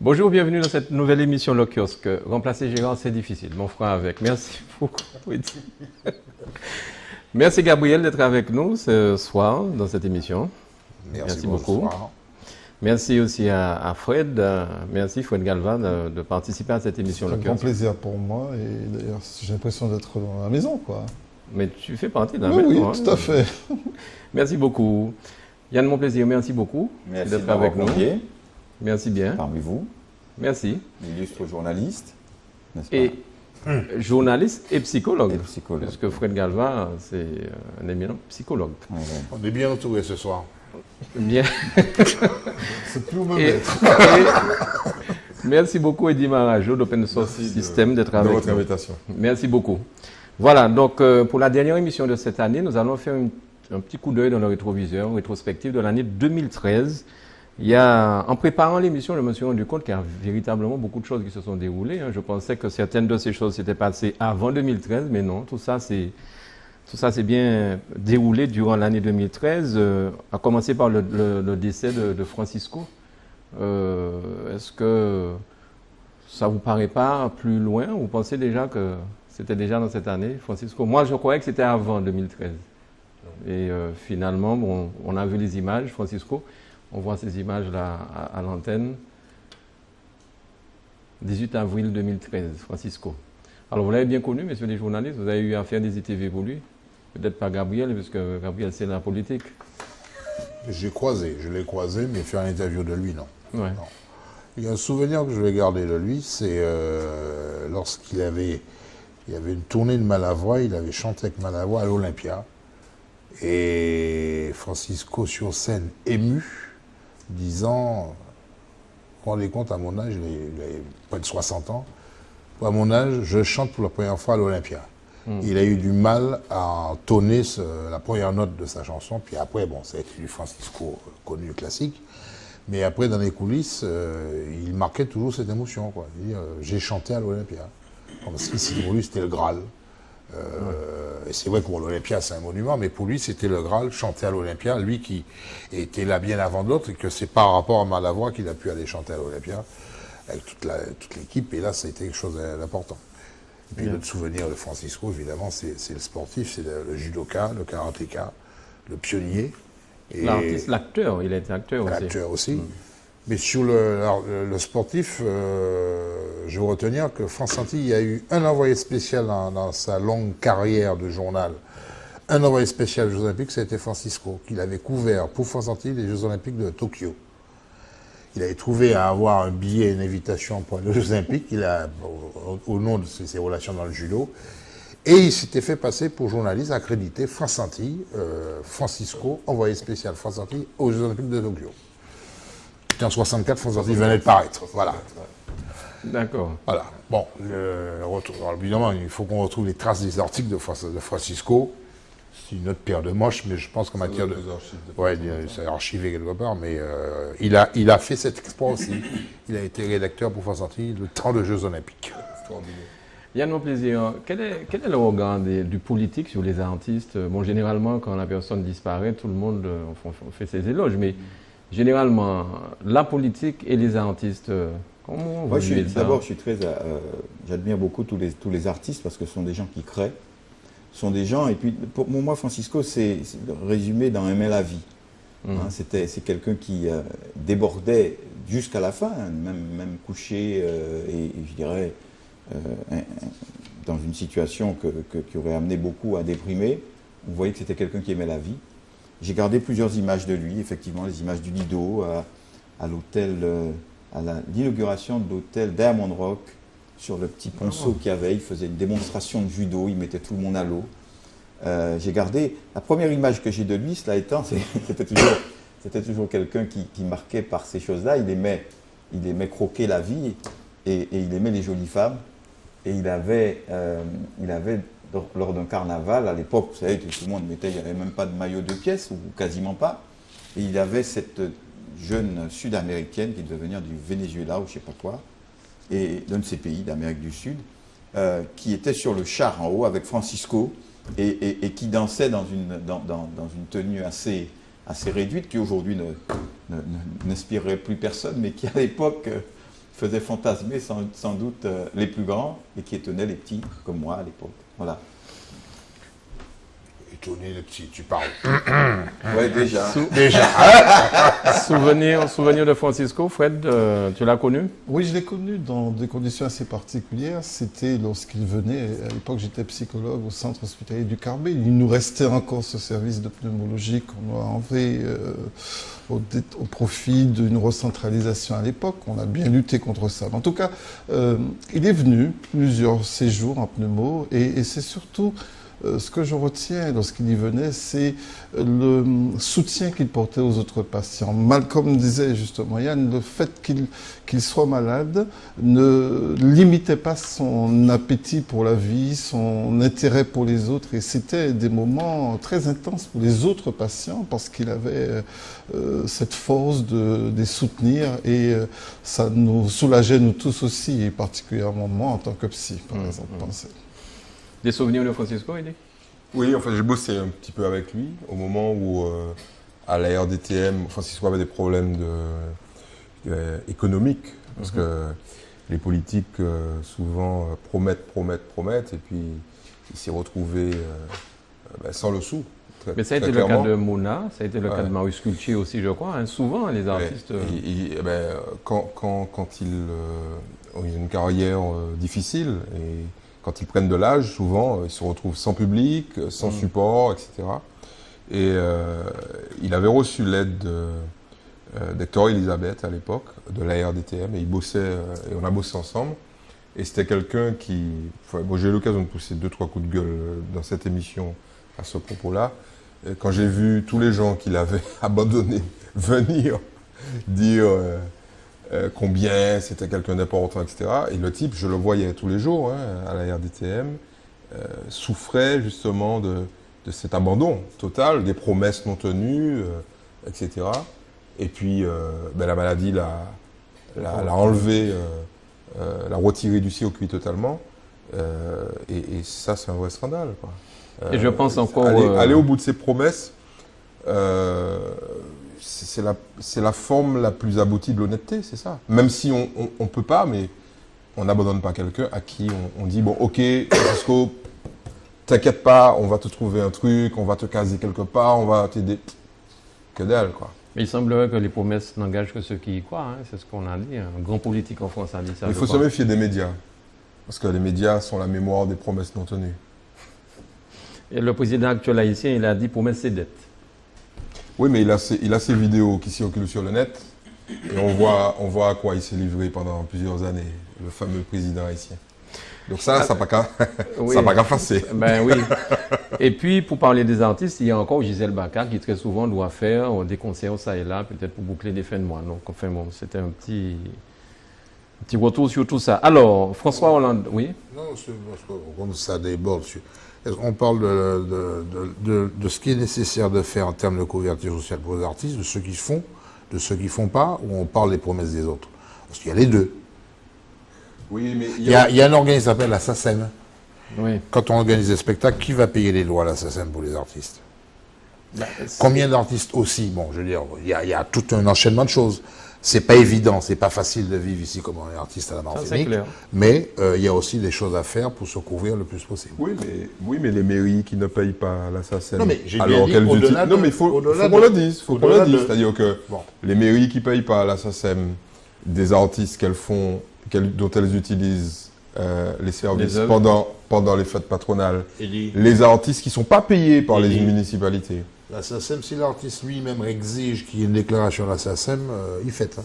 Bonjour, bienvenue dans cette nouvelle émission Le Kiosque. Remplacer Gérard, c'est difficile. Mon frère avec. Merci beaucoup. Merci Gabriel d'être avec nous ce soir dans cette émission. Merci beaucoup. Bonsoir. Merci aussi à Fred. Merci Fred Galva de participer à cette émission Le C'est un grand Kiosque. plaisir pour moi et d'ailleurs j'ai l'impression d'être dans la maison, quoi. Mais tu fais partie d'un Oui, maison, oui, tout à fait. Merci beaucoup. Yann Mon Plaisir, merci beaucoup d'être avec nous. Merci bien. Parmi vous, Merci. illustre journaliste, n'est-ce pas? Et journaliste et psychologue. Et psychologue. Parce que Fred Galva, c'est un éminent psychologue. Ouais, ouais. On est bien entouré ce soir. Bien. C'est plus où me Et- mettre. Merci beaucoup Eddie Marajo d'Open Source System d'être de avec votre nous. invitation. Merci beaucoup. Voilà, donc pour la dernière émission de cette année, nous allons faire un petit coup d'œil dans le rétroviseur, rétrospective de l'année 2013. En préparant l'émission, je me suis rendu compte qu'il y a véritablement beaucoup de choses qui se sont déroulées. Je pensais que certaines de ces choses s'étaient passées avant 2013, mais non, tout ça s'est bien déroulé durant l'année 2013, à commencer par le décès de Francisco. Est-ce que ça vous paraît pas plus loin? Vous pensez déjà que c'était déjà dans cette année, Francisco? Moi, je croyais que c'était avant 2013. Et finalement, bon, on a vu les images, Francisco. On voit ces images-là à l'antenne. 18 avril 2013, Francisco. Alors, vous l'avez bien connu, messieurs les journalistes. Vous avez eu à faire des ITV pour lui. Peut-être pas Gabriel, parce que Gabriel, c'est la politique. Je l'ai croisé, mais faire une interview de lui, non. Ouais. Non. Il y a un souvenir que je vais garder de lui, c'est lorsqu'il il y avait une tournée de Malavoie, il avait chanté avec Malavoie à l'Olympia. Et Francisco sur scène ému, disant, vous vous rendez compte, à mon âge, il avait près de 60 ans, à mon âge, je chante pour la première fois à l'Olympia. Il a eu du mal à entonner la première note de sa chanson, puis après, bon, ça a été du Francisco connu, classique, mais après, dans les coulisses, il marquait toujours cette émotion, quoi. Il dit, j'ai chanté à l'Olympia. Parce qu'ici, pour lui, c'était le Graal. Et c'est vrai que pour l'Olympia, c'est un monument, mais pour lui, c'était le Graal, chanter à l'Olympia. Lui qui était là bien avant d'autres, et que c'est par rapport à Malavoie qu'il a pu aller chanter à l'Olympia, avec toute l'équipe, et là, ça a été quelque chose d'important. Et puis, notre souvenir de Francisco, évidemment, c'est le sportif, c'est le judoka, le karatéka, le pionnier. Et L'artiste, l'acteur, il a été acteur aussi. l'acteur aussi. Mais sur le sportif, je veux retenir que France Antilles a eu un envoyé spécial dans sa longue carrière de journal. Un envoyé spécial aux Jeux Olympiques, ça a été Francisco, qu'il avait couvert pour France Antilles les Jeux Olympiques de Tokyo. Il avait trouvé à avoir un billet, une invitation pour les Jeux Olympiques, au nom de ses relations dans le judo. Et il s'était fait passer pour journaliste accrédité France Antilles, Francisco, envoyé spécial France Antilles aux Jeux Olympiques de Tokyo. En 64, France Antilles venait de paraître. Voilà. D'accord. Voilà. Bon, le retour. Alors, évidemment, il faut qu'on retrouve les traces des articles de Francisco. C'est une autre paire de moches, mais je pense qu'en matière de. Ouais, c'est archivé quelque part, mais il a fait cet exploit aussi. Il a été rédacteur pour France Antilles le temps de Jeux Olympiques. Yann Mon Plaisir, quel est le regard du politique sur les artistes? Bon, généralement, quand la personne disparaît, tout le monde fait ses éloges, mais généralement, la politique et les artistes, comment vous vivez ça? D'abord, je suis très, j'admire beaucoup tous les artistes parce que ce sont des gens qui créent, ce sont des gens, et puis pour moi, Francisco, c'est résumé dans Aimer la vie. Hein, c'est quelqu'un qui débordait jusqu'à la fin, hein, même couché, et je dirais, dans une situation qui aurait amené beaucoup à déprimer. Vous voyez que c'était quelqu'un qui aimait la vie. J'ai gardé plusieurs images de lui, effectivement, les images du Lido, à l'hôtel, à l'inauguration de l'hôtel Diamond Rock, sur le petit ponceau qu'il y avait. Il faisait une démonstration de judo, il mettait tout le monde à l'eau. J'ai gardé, la première image que j'ai de lui, cela étant, c'était toujours quelqu'un qui marquait par ces choses-là. Il aimait croquer la vie et il aimait les jolies femmes. Et il avait lors d'un carnaval, à l'époque, vous savez, tout le monde mettait, il n'y avait même pas de maillot de pièces, ou quasiment pas. Et il avait cette jeune sud-américaine qui devait venir du Venezuela ou je ne sais pas quoi, et d'un de ces pays d'Amérique du Sud, qui était sur le char en haut avec Francisco et qui dansait dans une tenue assez réduite, qui aujourd'hui n'inspirerait plus personne, mais qui à l'époque faisait fantasmer sans doute les plus grands et qui étonnait les petits comme moi à l'époque. Voilà. Étonné les petits, tu parles. Ouais, déjà. Souvenir de Francisco, Fred, tu l'as connu? Oui, je l'ai connu dans des conditions assez particulières. C'était lorsqu'il venait, à l'époque j'étais psychologue au centre hospitalier du Carbet. Il nous restait encore ce service de pneumologie qu'on a enlevé au profit d'une recentralisation à l'époque. On a bien lutté contre ça. En tout cas, il est venu plusieurs séjours en pneumo et c'est surtout ce que je retiens lorsqu'il y venait, c'est le soutien qu'il portait aux autres patients. Malcolm disait justement, Yann, le fait qu'il soit malade ne limitait pas son appétit pour la vie, son intérêt pour les autres. Et c'était des moments très intenses pour les autres patients parce qu'il avait cette force de les soutenir et ça nous soulageait nous tous aussi, et particulièrement moi en tant que psy, par exemple. Des souvenirs de Francisco, Eddie? Oui, enfin, j'ai bossé un petit peu avec lui au moment où, à la RDTM, Francisco avait des problèmes économiques, parce que les politiques souvent promettent, et puis il s'est retrouvé sans le sou. Mais ça a été le cas de Mouna, ça a été le cas de Marius Kulchi aussi, je crois. Hein. Souvent, les artistes... Quand ils ont une carrière difficile, et quand ils prennent de l'âge, souvent, ils se retrouvent sans public, sans support, etc. Et il avait reçu l'aide d'Hector Elisabeth à l'époque, de la RDTM, et il bossait, et on a bossé ensemble. Et c'était quelqu'un qui... Bon, j'ai eu l'occasion de pousser 2-3 coups de gueule dans cette émission à ce propos-là. Et quand j'ai vu tous les gens qu'il avait abandonnés venir dire combien c'était quelqu'un d'important, etc. Et le type, je le voyais tous les jours à la RDTM, souffrait justement de cet abandon total, des promesses non tenues, etc. Et puis la maladie l'a enlevé, l'a retiré du circuit totalement. Et ça, c'est un vrai scandale, quoi. Et je pense encore... Aller au bout de ses promesses, c'est la forme la plus aboutie de l'honnêteté, c'est ça. Même si on ne peut pas, mais on n'abandonne pas quelqu'un à qui on dit, bon, ok, Francisco, t'inquiète pas, on va te trouver un truc, on va te caser quelque part, on va t'aider. Que dalle, quoi. Mais il semblerait que les promesses n'engagent que ceux qui y croient, hein. C'est ce qu'on a dit. Un grand politique en France a dit ça. Il faut se méfier des médias, parce que les médias sont la mémoire des promesses non tenues. Et le président actuel haïtien, il a dit promesse c'est dette. Oui, mais il a ses vidéos qui circulent sur le net, et on voit à quoi il s'est livré pendant plusieurs années, le fameux président haïtien. Donc ça n'a pas qu'à passer. Ben oui. Et puis, pour parler des artistes, il y a encore Gisèle Baccar qui très souvent doit faire des concerts ça et là, peut-être pour boucler des fins de mois. Donc, enfin bon, c'était un petit retour sur tout ça. Alors, François Hollande, oui? Non, parce que comme ça déborde. On parle de ce qui est nécessaire de faire en termes de couverture sociale pour les artistes, de ceux qui font, de ceux qui ne font pas, ou on parle des promesses des autres? Parce qu'il y a les deux. Oui, mais il y a un organisme qui s'appelle la SACEM. Oui. Quand on organise des spectacles, qui va payer les droits à la SACEM pour les artistes? Combien d'artistes aussi? Bon, je veux dire, il y a tout un enchaînement de choses. C'est pas évident, c'est pas facile de vivre ici comme un artiste à la Martinique, mais il y a aussi des choses à faire pour se couvrir le plus possible. Oui, mais les mairies qui ne payent pas la SACEM, non, mais j'ai alors qu'elles utilisent... Non, mais il faut qu'on le dise, c'est-à-dire que les mairies qui ne payent pas la SACEM des artistes dont elles utilisent les services pendant les fêtes patronales, les artistes qui ne sont pas payés par les municipalités. La SACEM, si l'artiste lui-même exige qu'il y ait une déclaration à la SACEM, il fait. Hein.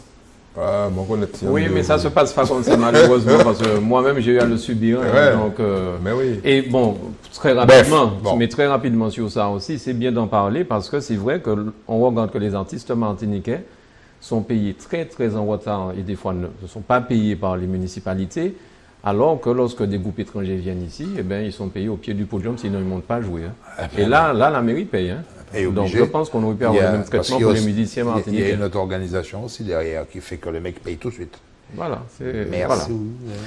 Ah, bon, oui, mais ça ne se passe pas comme ça, malheureusement, parce que moi-même, j'ai eu à le subir. Ouais, donc, mais oui. Et bon, très rapidement sur ça aussi, c'est bien d'en parler, parce que c'est vrai qu'on regarde que les artistes martiniquais sont payés très, très en retard, et des fois ne sont pas payés par les municipalités, alors que lorsque des groupes étrangers viennent ici, eh bien, ils sont payés au pied du podium, sinon ils ne montent pas à jouer. Hein. Et là, la mairie paye. Hein. Donc je pense qu'on aurait pu avoir le même traitement pour les musiciens martiniquais. Il y a une autre organisation aussi derrière qui fait que les mecs payent tout de suite. Voilà. Merci. Voilà.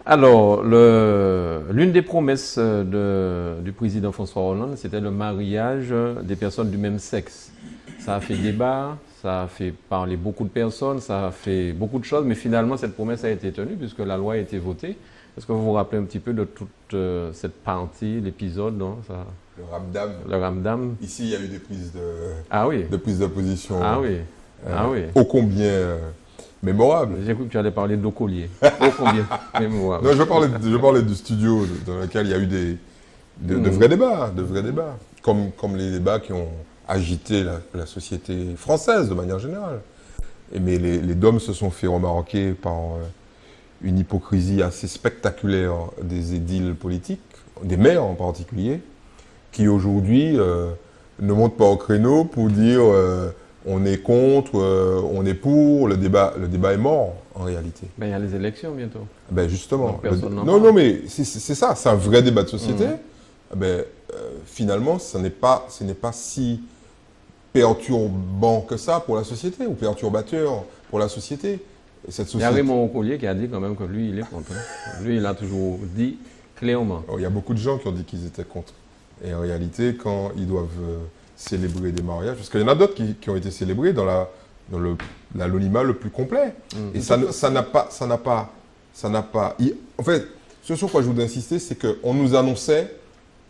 Alors, l'une des promesses du président François Hollande, c'était le mariage des personnes du même sexe. Ça a fait débat, Ça a fait parler beaucoup de personnes, ça a fait beaucoup de choses, mais finalement, cette promesse a été tenue puisque la loi a été votée. Est-ce que vous vous rappelez un petit peu de toute cette partie, l'épisode, non, ça... Le Ramdam. Le Ramdam. Ici, il y a eu des prises Ah oui. de prise de position. Ah oui. Ah oui. Ô combien mémorables. J'ai cru que tu allais parler d'eau collier. Ô combien mémorable. Non, je parlais du studio dans lequel il y a eu de vrais débats, comme les débats qui ont agité la société française de manière générale. Mais les DOM se sont fait remarquer par une hypocrisie assez spectaculaire des édiles politiques, des maires en particulier, qui aujourd'hui ne montent pas au créneau pour dire on est contre, on est pour, le débat est mort en réalité. Ben, il y a les élections bientôt. Ben justement. Non, mais c'est ça, c'est un vrai débat de société. Finalement, ce n'est pas si perturbant que ça pour la société, ou perturbateur pour la société. Et cette société... Il y a Raymond Collier qui a dit quand même que lui, il est contre. Lui, il a toujours dit clairement. Il y a beaucoup de gens qui ont dit qu'ils étaient contre. Et en réalité, quand ils doivent célébrer des mariages, parce qu'il y en a d'autres qui ont été célébrés dans l'anonymat le plus complet. Et ça n'a pas... En fait, ce sur quoi je voudrais insister, c'est qu'on nous annonçait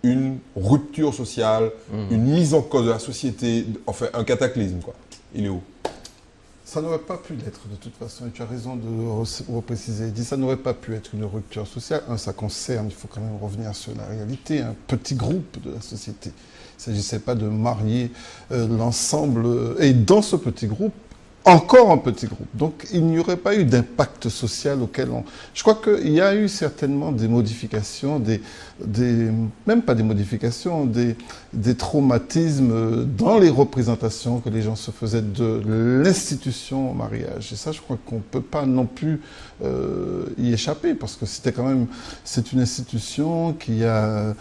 une rupture sociale, une mise en cause de la société, enfin un cataclysme, quoi. Il est où? Ça n'aurait pas pu l'être de toute façon, et tu as raison de repréciser. Il dit ça n'aurait pas pu être une rupture sociale. Ça concerne, il faut quand même revenir sur la réalité, un petit groupe de la société. Il ne s'agissait pas de marier l'ensemble, et dans ce petit groupe, encore un petit groupe. Donc il n'y aurait pas eu d'impact social auquel on... Je crois qu'il y a eu certainement des modifications, même pas des modifications, des traumatismes dans les représentations que les gens se faisaient de l'institution au mariage. Et ça, je crois qu'on ne peut pas non plus y échapper, parce que c'est une institution qui a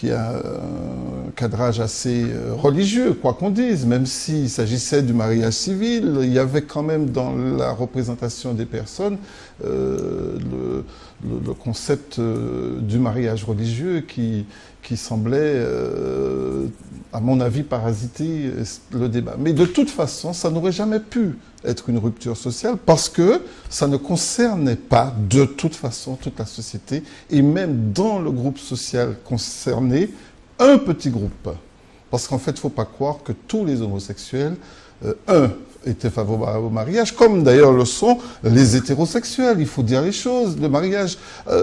un cadrage assez religieux, quoi qu'on dise. Même s'il s'agissait du mariage civil, il y avait quand même dans la représentation des personnes le concept du mariage religieux qui semblait, à mon avis, parasiter le débat. Mais de toute façon, ça n'aurait jamais pu être une rupture sociale parce que ça ne concernait pas de toute façon toute la société, et même dans le groupe social concerné, un petit groupe. Parce qu'en fait, il ne faut pas croire que tous les homosexuels, étaient favorables au mariage, comme d'ailleurs le sont les hétérosexuels. Il faut dire les choses. Le mariage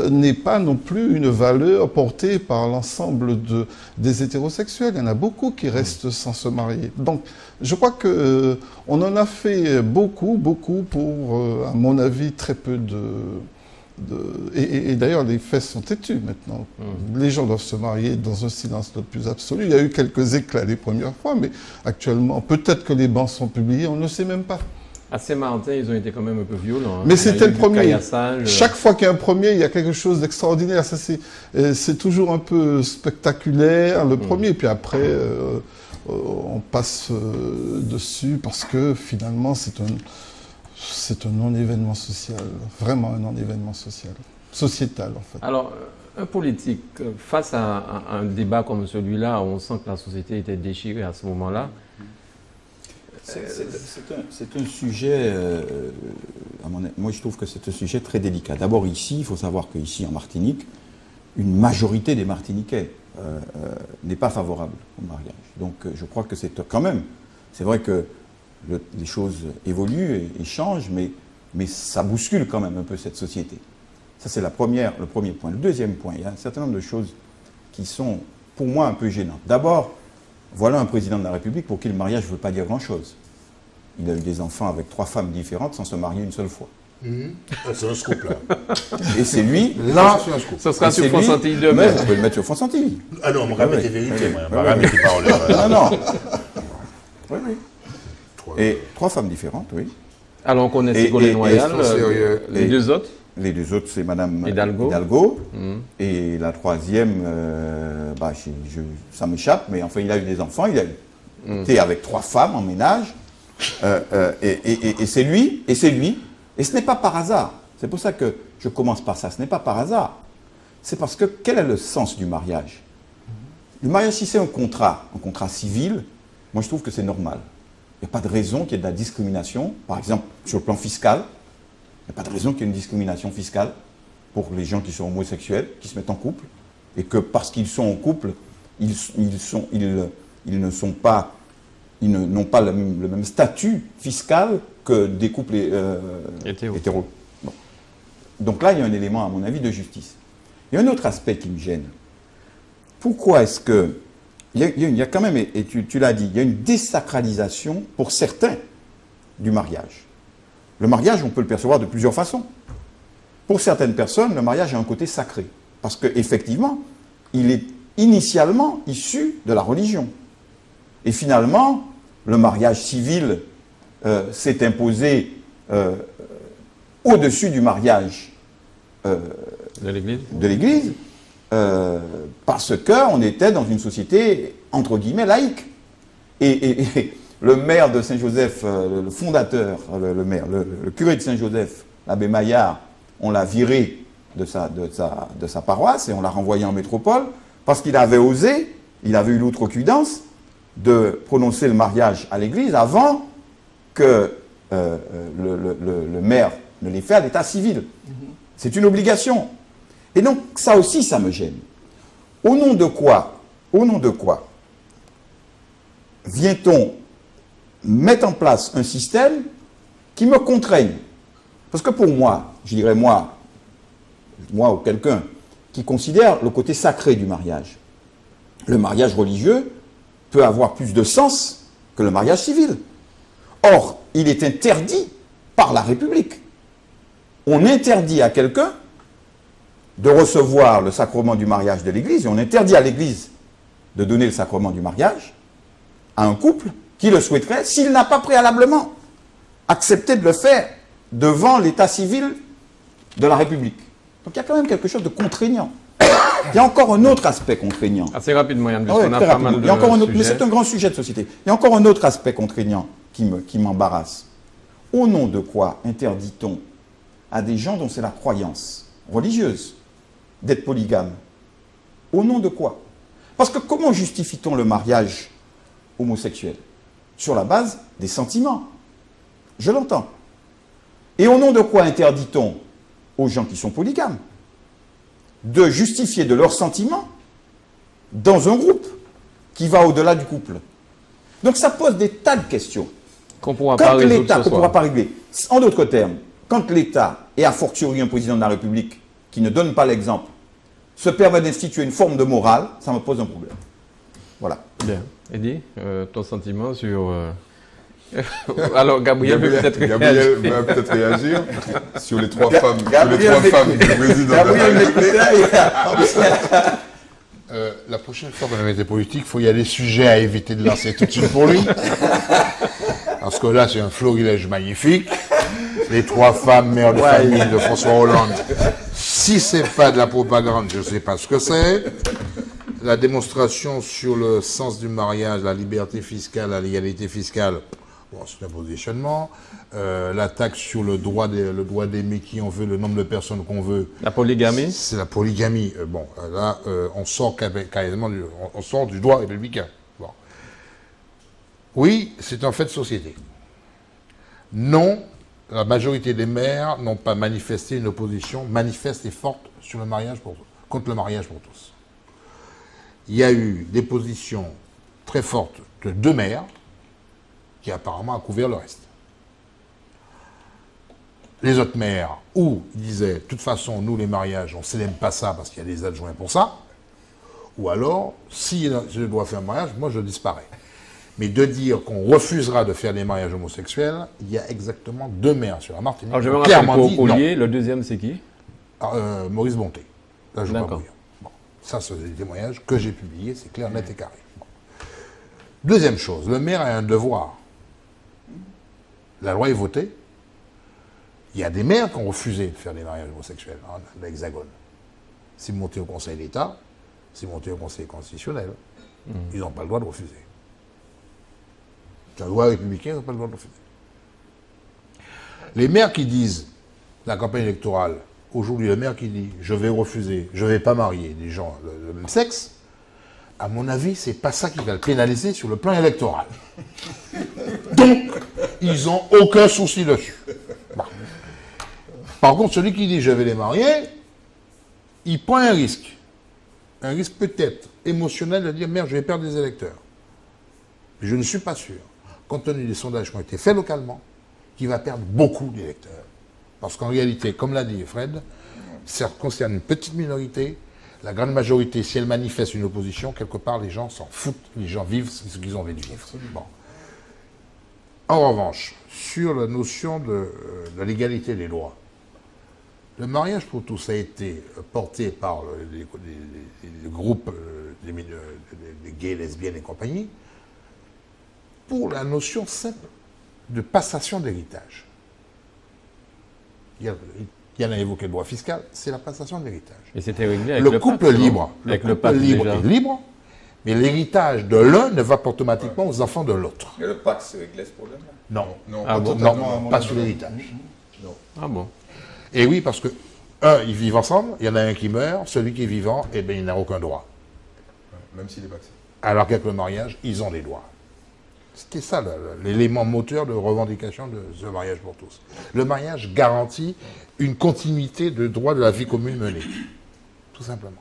n'est pas non plus une valeur portée par l'ensemble des hétérosexuels. Il y en a beaucoup qui restent sans se marier. Donc, je crois que on en a fait beaucoup pour, à mon avis, très peu et d'ailleurs, les faits sont têtus maintenant. Les gens doivent se marier dans un silence le plus absolu. Il y a eu quelques éclats les premières fois, mais actuellement, peut-être que les bancs sont publiés, on ne sait même pas. À Saint-Martin, ils ont été quand même un peu violents. Mais c'était le premier. Chaque fois qu'il y a un premier, il y a quelque chose d'extraordinaire. C'est toujours un peu spectaculaire, le premier, puis après, on passe dessus parce que finalement, c'est un non-événement social, vraiment un non-événement social, sociétal en fait. Alors, un politique, face à un débat comme celui-là, on sent que la société était déchirée à ce moment-là. C'est un sujet, moi je trouve que c'est un sujet très délicat. D'abord ici, il faut savoir qu'ici en Martinique, une majorité des Martiniquais n'est pas favorable au mariage. Donc je crois que c'est quand même, c'est vrai que les choses évoluent et changent, mais ça bouscule quand même un peu cette société. Ça, c'est le premier point. Le deuxième point, il y a un certain nombre de choses qui sont, pour moi, un peu gênantes. D'abord, voilà un président de la République pour qui le mariage ne veut pas dire grand-chose. Il a eu des enfants avec 3 femmes différentes sans se marier une seule fois. C'est un scoop, là. Et c'est lui... Là, c'est un scoop. Ce sera sur France Antilles demain. On peut le mettre sur France Antilles. Ah non, on va mettre les vérités, moi. On va mettre les paroles. Non. Oui. Et 3 femmes différentes, oui. Alors on connaît Ségolène Royal, les deux autres. Les deux autres, c'est Madame Hidalgo. Et la troisième, ça m'échappe, mais enfin, il a eu des enfants, il a été avec 3 femmes en ménage. Et c'est lui. Et ce n'est pas par hasard. C'est pour ça que je commence par ça. Ce n'est pas par hasard. C'est parce que quel est le sens du mariage? Le mariage, si c'est un contrat civil, moi je trouve que c'est normal. Il n'y a pas de raison qu'il y ait de la discrimination. Par exemple, sur le plan fiscal, il n'y a pas de raison qu'il y ait une discrimination fiscale pour les gens qui sont homosexuels, qui se mettent en couple, et que parce qu'ils sont en couple, ils n'ont pas le même statut fiscal que des couples hétéros. Bon. Donc là, il y a un élément, à mon avis, de justice. Il y a un autre aspect qui me gêne. Pourquoi est-ce que... Il y a quand même, et tu l'as dit, il y a une désacralisation pour certains du mariage. Le mariage, on peut le percevoir de plusieurs façons. Pour certaines personnes, le mariage a un côté sacré. Parce qu'effectivement, il est initialement issu de la religion. Et finalement, le mariage civil s'est imposé au-dessus du mariage de l'Église. Parce qu'on était dans une société, entre guillemets, laïque. Et le maire de Saint-Joseph, le fondateur, le curé de Saint-Joseph, l'abbé Maillard, on l'a viré de sa paroisse et on l'a renvoyé en métropole parce qu'il avait osé, il avait eu l'outrecuidance de prononcer le mariage à l'église avant que le maire ne l'ait fait à l'état civil. C'est une obligation. Et donc, ça aussi, ça me gêne. Au nom de quoi vient-on mettre en place un système qui me contraigne? Parce que pour moi, je dirais moi ou quelqu'un qui considère le côté sacré du mariage, le mariage religieux peut avoir plus de sens que le mariage civil. Or, il est interdit par la République. On interdit à quelqu'un de recevoir le sacrement du mariage de l'Église, et on interdit à l'Église de donner le sacrement du mariage à un couple qui le souhaiterait s'il n'a pas préalablement accepté de le faire devant l'état civil de la République. Donc il y a quand même quelque chose de contraignant. Il y a encore un autre aspect contraignant. Assez rapidement, Yann, on a pas mal de sujets. Mais c'est un grand sujet de société. Il y a encore un autre aspect contraignant qui m'embarrasse. Au nom de quoi interdit-on à des gens dont c'est la croyance religieuse d'être polygames? Au nom de quoi? Parce que comment justifie-t-on le mariage homosexuel? Sur la base des sentiments. Je l'entends. Et au nom de quoi interdit-on aux gens qui sont polygames de justifier de leurs sentiments dans un groupe qui va au-delà du couple? Donc ça pose des tas de questions. Qu'on ne pourra pas régler. En d'autres termes, quand l'État, et a fortiori un président de la République qui ne donne pas l'exemple, se permet d'instituer une forme de morale, ça me pose un problème. Voilà. Bien. Eddie, ton sentiment sur... Alors, Gabriel va peut-être réagir sur les trois femmes du président. La prochaine fois qu'on a été politique, il faut y a des sujets à éviter de lancer tout de suite pour lui. Parce que là, c'est un florilège magnifique. Les trois femmes mères de famille de François Hollande. Si c'est pas de la propagande, je ne sais pas ce que c'est. La démonstration sur le sens du mariage, la liberté fiscale, la légalité fiscale, bon, c'est un positionnement. L'attaque sur le droit d'aimer qui on veut, le nombre de personnes qu'on veut. La polygamie? C'est la polygamie. Là, on sort carrément on sort du droit républicain. Bon. Oui, c'est un fait de société. Non, la majorité des maires n'ont pas manifesté une opposition manifeste et forte sur le mariage contre le mariage pour tous. Il y a eu des positions très fortes de 2 maires qui apparemment a couvert le reste. Les autres maires, ou ils disaient, de toute façon, nous, les mariages, on ne célèbre pas ça parce qu'il y a des adjoints pour ça, ou alors, si je dois faire un mariage, moi, je disparais. Mais de dire qu'on refusera de faire des mariages homosexuels, il y a exactement 2 maires sur la Martinique. Alors, je vais me rappeler pour Collier, le deuxième, c'est qui? Maurice Bonté. Là, je ne veux pas bouillir. Bon. Ça, c'est des témoignages que j'ai publiés, c'est clair, net et carré. Bon. Deuxième chose, le maire a un devoir. La loi est votée. Il y a des maires qui ont refusé de faire des mariages homosexuels dans l'Hexagone. C'est monté au Conseil d'État, c'est monté au Conseil constitutionnel. Ils n'ont pas le droit de refuser. La loi républicaine n'a pas le droit de refuser. Les maires qui disent, la campagne électorale, aujourd'hui le maire qui dit « je vais refuser, je ne vais pas marier des gens de même sexe », à mon avis, c'est pas ça qui va le pénaliser sur le plan électoral. Donc, ils n'ont aucun souci dessus. Bon. Par contre, celui qui dit je vais les marier, il prend un risque. Un risque peut-être émotionnel de dire merde, je vais perdre des électeurs. Je ne suis pas sûr, compte tenu des sondages qui ont été faits localement, qu'il va perdre beaucoup d'électeurs. Parce qu'en réalité, comme l'a dit Fred, ça concerne une petite minorité. La grande majorité, si elle manifeste une opposition, quelque part, les gens s'en foutent. Les gens vivent ce qu'ils ont envie de vivre. Bon. En revanche, sur la notion de l'égalité des droits, le mariage pour tous a été porté par les groupes des gays, lesbiennes et compagnie pour la notion simple de passation d'héritage. Il y en a évoqué le droit fiscal, c'est la passation de l'héritage. Et c'était réglé avec le couple pacte, libre. Avec le couple libre est libre, mais l'héritage de l'un ne va pas automatiquement aux enfants de l'autre. Et le pacte, c'est réglé ce problème? Non. Ah bon? Non, pas sur l'héritage. Ah bon? Et oui, parce que, ils vivent ensemble, il y en a un qui meurt, celui qui est vivant, eh bien, il n'a aucun droit. Même s'il est vacciné. Alors qu'avec le mariage, ils ont des droits. C'était ça l'élément moteur de revendication de ce mariage pour tous. Le mariage garantit une continuité de droits de la vie commune menée. Tout simplement.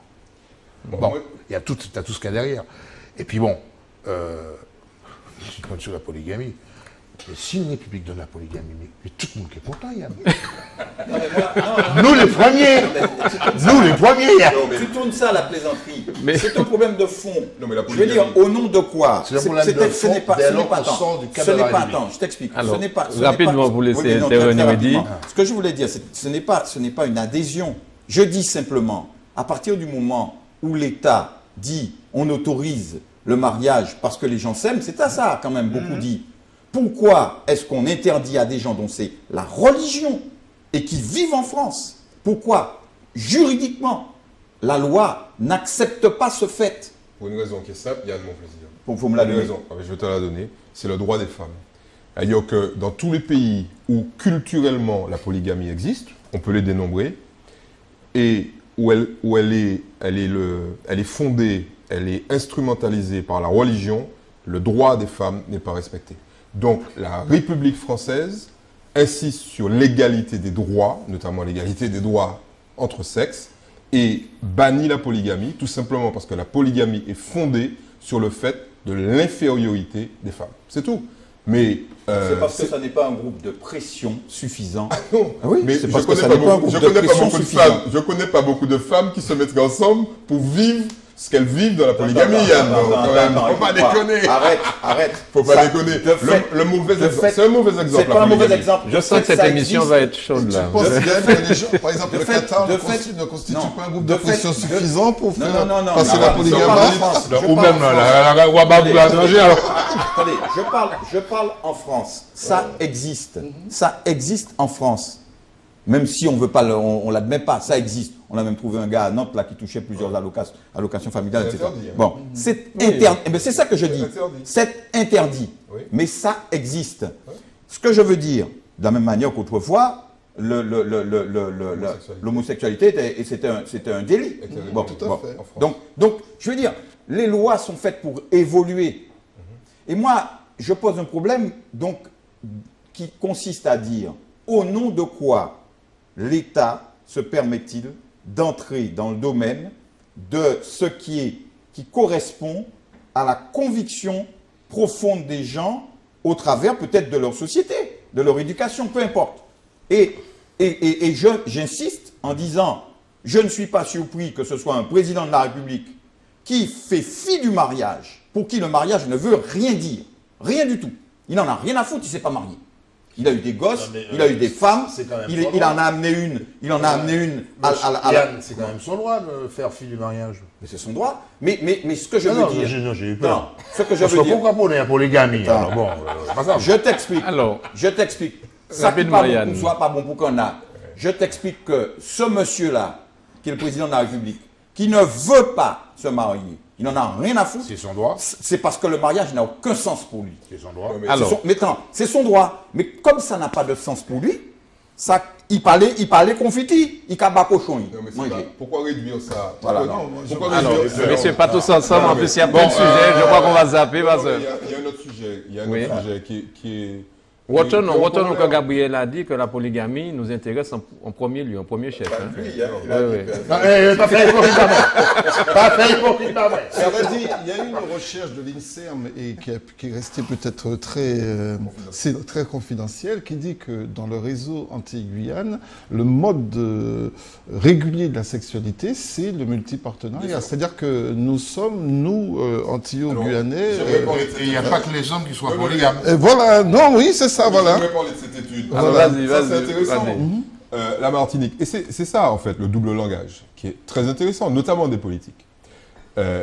Bon, il y a tout ce qu'il y a derrière. Et puis bon, je compte sur la polygamie. Mais si une république donne la polygamie, mais tout le monde est content, Yann. Nous les premiers. Yann. Tu tournes ça à la plaisanterie. Mais... C'est un problème de fond. Non, mais la je veux dire, au nom de quoi? C'est un problème de fond. Ce n'est pas tant. Je t'explique. Alors, rapidement, vous laissez intervenir Eddy. Ce que je voulais dire, ce n'est pas une adhésion. Je dis simplement, à partir du moment où l'État dit on autorise le mariage parce que les gens s'aiment, c'est à ça quand même beaucoup dit. Pourquoi est-ce qu'on interdit à des gens dont c'est la religion et qui vivent en France? Pourquoi, juridiquement, la loi n'accepte pas ce fait? Pour une raison qui est simple, Yann, mon plaisir. Faut me la donner. Je vais te la donner. C'est le droit des femmes. C'est-à-dire que dans tous les pays où culturellement la polygamie existe, on peut les dénombrer, et où elle est fondée, elle est instrumentalisée par la religion, le droit des femmes n'est pas respecté. Donc la République française insiste sur l'égalité des droits, notamment l'égalité des droits entre sexes, et bannit la polygamie, tout simplement parce que la polygamie est fondée sur le fait de l'infériorité des femmes. C'est tout. Mais c'est parce que ça n'est pas un groupe de pression suffisant. Ah non, oui, mais c'est parce que ça n'est pas un groupe de pression suffisant. Je connais pas beaucoup de femmes qui se mettent ensemble pour vivre ce qu'elles vivent dans la polygamie, Yann. Faut pas déconner. Arrête. Faut pas déconner. Le mauvais exemple. C'est un mauvais exemple. C'est pas un mauvais exemple. Je sens que cette émission va être chaude là. Tu penses que les gens, par exemple, le Qatar ne constitue pas un groupe de pression suffisant pour faire passer la polygamie? Ou même la Ouababou à l'étranger. Attendez, je parle en France. Ça existe. Ça existe en France. Même si on veut pas, on l'admet pas, ça existe. On a même trouvé un gars à Nantes là qui touchait plusieurs allocations familiales, etc. Bon, c'est interdit. Mais c'est ça que je dis. C'est interdit. Oui. Mais ça existe. Oui. Ce que je veux dire, de la même manière qu'autrefois, l'homosexualité c'était un délit. Bon, tout à fait. Donc, je veux dire, les lois sont faites pour évoluer. Et moi, je pose un problème donc qui consiste à dire, au nom de quoi l'État se permet-il d'entrer dans le domaine de ce qui correspond à la conviction profonde des gens au travers peut-être de leur société, de leur éducation, peu importe. Et j'insiste en disant, je ne suis pas surpris que ce soit un président de la République qui fait fi du mariage, pour qui le mariage ne veut rien dire, rien du tout. Il n'en a rien à foutre, il ne s'est pas marié. Il a eu des gosses, il a eu des femmes, il en a amené une, Yann, c'est quand même son droit de faire fi du mariage. Mais c'est son droit. Mais ce que je veux dire... Non, j'ai eu peur. Ce que je veux dire... Pourquoi pour les polygamie? Bon, je t'explique. Ça qui ne soit pas bon pour qu'on a. Je t'explique que ce monsieur-là, qui est le président de la République, qui ne veut pas se marier, il n'en a rien à foutre. C'est son droit. C'est parce que le mariage n'a aucun sens pour lui. C'est son droit. C'est son droit. Mais comme ça n'a pas de sens pour lui, il parlait confiti, il cabas cochon. Pourquoi réduire ça? Voilà. Alors, messieurs, pas tous ensemble, en plus il y a plein de sujets, je crois qu'on va zapper. Il y a un autre sujet. y a un Oui. autre sujet qui est... Retenons que Gabriel a dit que la polygamie nous intéresse en premier lieu, en premier chef. Hein. Lui, il a Oui, dit oui. que- Pas fait hypocrite d'abord. Pas fait hypocrite d'abord. Cela dit, il y a eu une recherche de l'INSERM et qui est restée peut-être c'est très confidentielle, qui dit que dans le réseau Antilles-Guyane, le mode régulier de la sexualité, c'est le multipartenariat. C'est-à-dire que nous sommes, Antillais-Guyanais... j'aimerais parler de Et cette il n'y a étude. pas que les hommes qui soient polygames. et voilà, non, oui, c'est ça, voilà. J'aimerais parler de cette étude. Alors, Voilà. vas-y, Ça, vas-y, c'est intéressant. vas-y. La Martinique. Et c'est ça, en fait, le double langage, qui est très intéressant, notamment des politiques.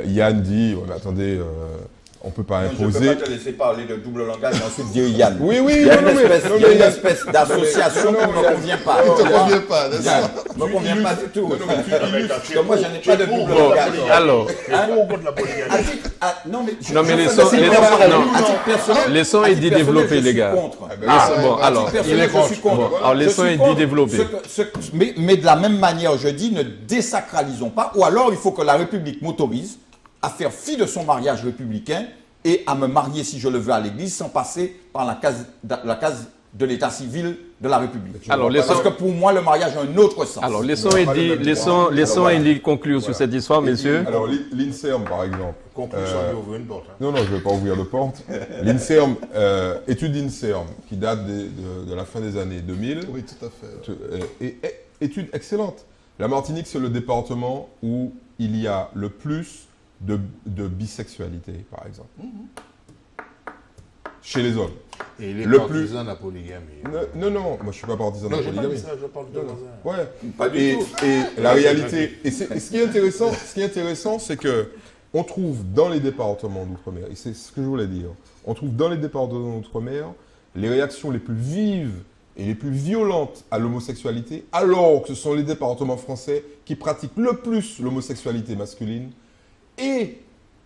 Yann dit, ouais, mais attendez, on ne peut pas Je ne peux imposer... pas te laisser parler de double langage et ensuite dire Yann. Oui, oui, Il y a non, une mais- espèce, non, il y a mais une Yann- espèce d'association qui ne me convient pas. Il ne te convient pas, n'est-ce Yann, pas ne me convient pas du tout. Non, non, mais tu illustres- Parce que moi, je n'ai pas de double Bon, langage. alors, Non, mais Non, mais je laissons- fais laissons- personnel. non. À titre personnel- Laissons à titre Eddie personnel, développer, je les suis gars. contre. bon, alors, Personnel, il est je suis contre. Bon, alors, Je laissons suis Eddie contre développer. mais de la même manière, je dis, ne désacralisons pas, ou alors il faut que la République m'autorise à faire fi de son mariage républicain et à me marier, si je le veux, à l'église, sans passer par la case de l'état civil de la République. Alors, Parce que pour moi, le mariage a un autre sens. alors laissons pas Eddie, le même laissons droit. Eddie conclure sur cette histoire, messieurs. Alors, l'INSERM, par exemple. Conclusion, il ouvre une porte. hein. Non, non, je ne vais pas ouvrir de porte. L'INSERM, étude INSERM, qui date de la fin des années 2000, Oui, tout à fait. étude excellente. La Martinique, c'est le département où il y a le plus de bisexualité, par exemple. Chez les hommes. Et il est Le partisan de la polygamie. Non, non, moi je ne suis pas partisan de Non, la j'ai pas polygamie. dit ça, je parle de voisin. Ouais. Pas du Et, tout. et la réalité, et ce qui est intéressant, c'est que on trouve dans les départements d'outre-mer, et c'est ce que je voulais dire, on trouve dans les départements d'outre-mer les réactions les plus vives et les plus violentes à l'homosexualité, alors que ce sont les départements français qui pratiquent le plus l'homosexualité masculine et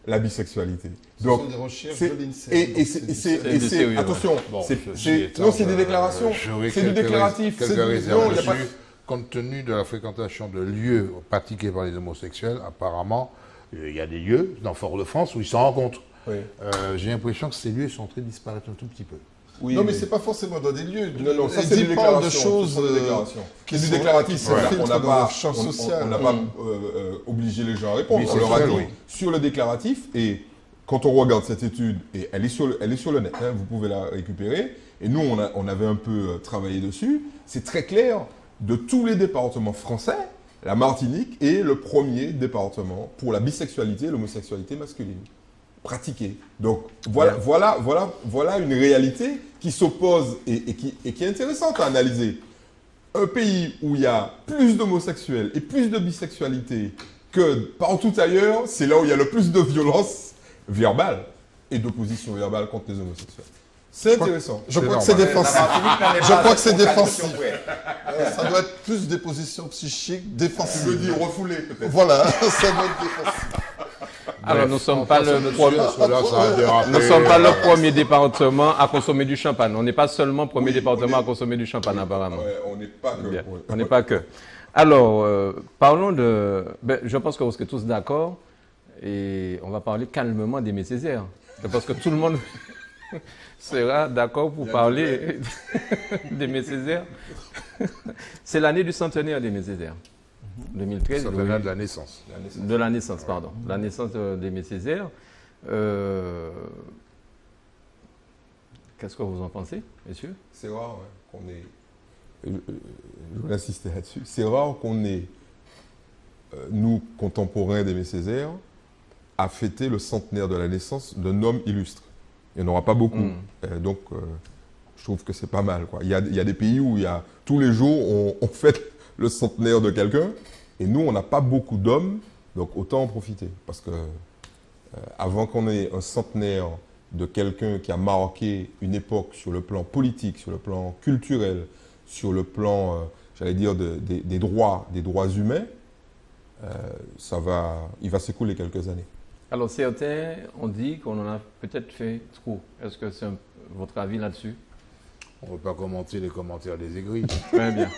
la bisexualité. Ce Donc, sont des recherches c'est- de l'INSERM. et donc c'est- C'est et du c'est- sérieux, attention, Bon, c'est- ceci c'est- étant, non, c'est des déclarations, j'aurais c'est du quelques déclaratif, c'est Quelques du- réserves non, il y a pas- dessus. Compte tenu de la fréquentation de lieux pratiqués par les homosexuels, apparemment, il y a des lieux dans Fort-de-France où ils se rencontrent. Oui. J'ai l'impression que ces lieux sont en train de disparaître un tout petit peu. Oui, Non, mais c'est pas forcément dans des lieux. Non, non, ça Eddie c'est des parle de déclarations. choses ce sont des déclarations. qui C'est du sont- déclaratif. qui On n'a- s'infiltrent on n'a dans pas, leur champ social. on n'a pas obligé les gens à répondre. Oui, On c'est leur a vrai, dit oui. sur le déclaratif. Et quand on regarde cette étude, et elle est sur le net, hein, vous pouvez la récupérer. Et nous, on avait un peu travaillé dessus. C'est très clair. De tous les départements français, la Martinique est le premier département pour la bisexualité et l'homosexualité masculine pratiquée. Donc voilà une réalité qui s'oppose et qui est intéressante à analyser. Un pays où il y a plus d'homosexuels et plus de bisexualité que partout ailleurs, c'est là où il y a le plus de violence verbale et d'opposition verbale contre les homosexuels. C'est intéressant. Je crois que normal. c'est défensif. Je crois que c'est défensif. Ouais. Ça doit être plus des positions psychiques Tu défensives. veux dire refoulé peut-être. Voilà, ça doit être défensif. Alors, nous ne sommes pas le premier. Nous Nous sommes pas le premier département à consommer du champagne. On n'est pas seulement le premier département à consommer du champagne, apparemment. Ouais, on n'est pas que. Bien. ouais. On n'est pas que. Alors, parlons de... je pense que vous serez tous d'accord et on va parler calmement d'Aimé Césaire. Je pense que tout le monde sera d'accord pour parler d'Aimé Césaire. C'est l'année du centenaire d'Aimé Césaire. 2013. Ça oui. venait de la naissance. De la naissance, pardon. La naissance d'Aimé Césaire. Qu'est-ce que vous en pensez, messieurs? C'est rare qu'on ait. Je voulais insister là-dessus. C'est rare qu'on ait, nous, contemporains d'Aimé Césaire, à fêter le centenaire de la naissance d'un homme illustre. Il n'y en aura pas beaucoup. Donc, je trouve que c'est pas mal, quoi. Il y a des pays où tous les jours, on fête le centenaire de quelqu'un, et nous, on n'a pas beaucoup d'hommes, donc autant en profiter. Parce que avant qu'on ait un centenaire de quelqu'un qui a marqué une époque sur le plan politique, sur le plan culturel, sur le plan, j'allais dire, des droits humains, il va s'écouler quelques années. Alors, certains ont dit qu'on en a peut-être fait trop. Est-ce que c'est votre avis là-dessus? On ne veut pas commenter les commentaires des aigris. Très bien.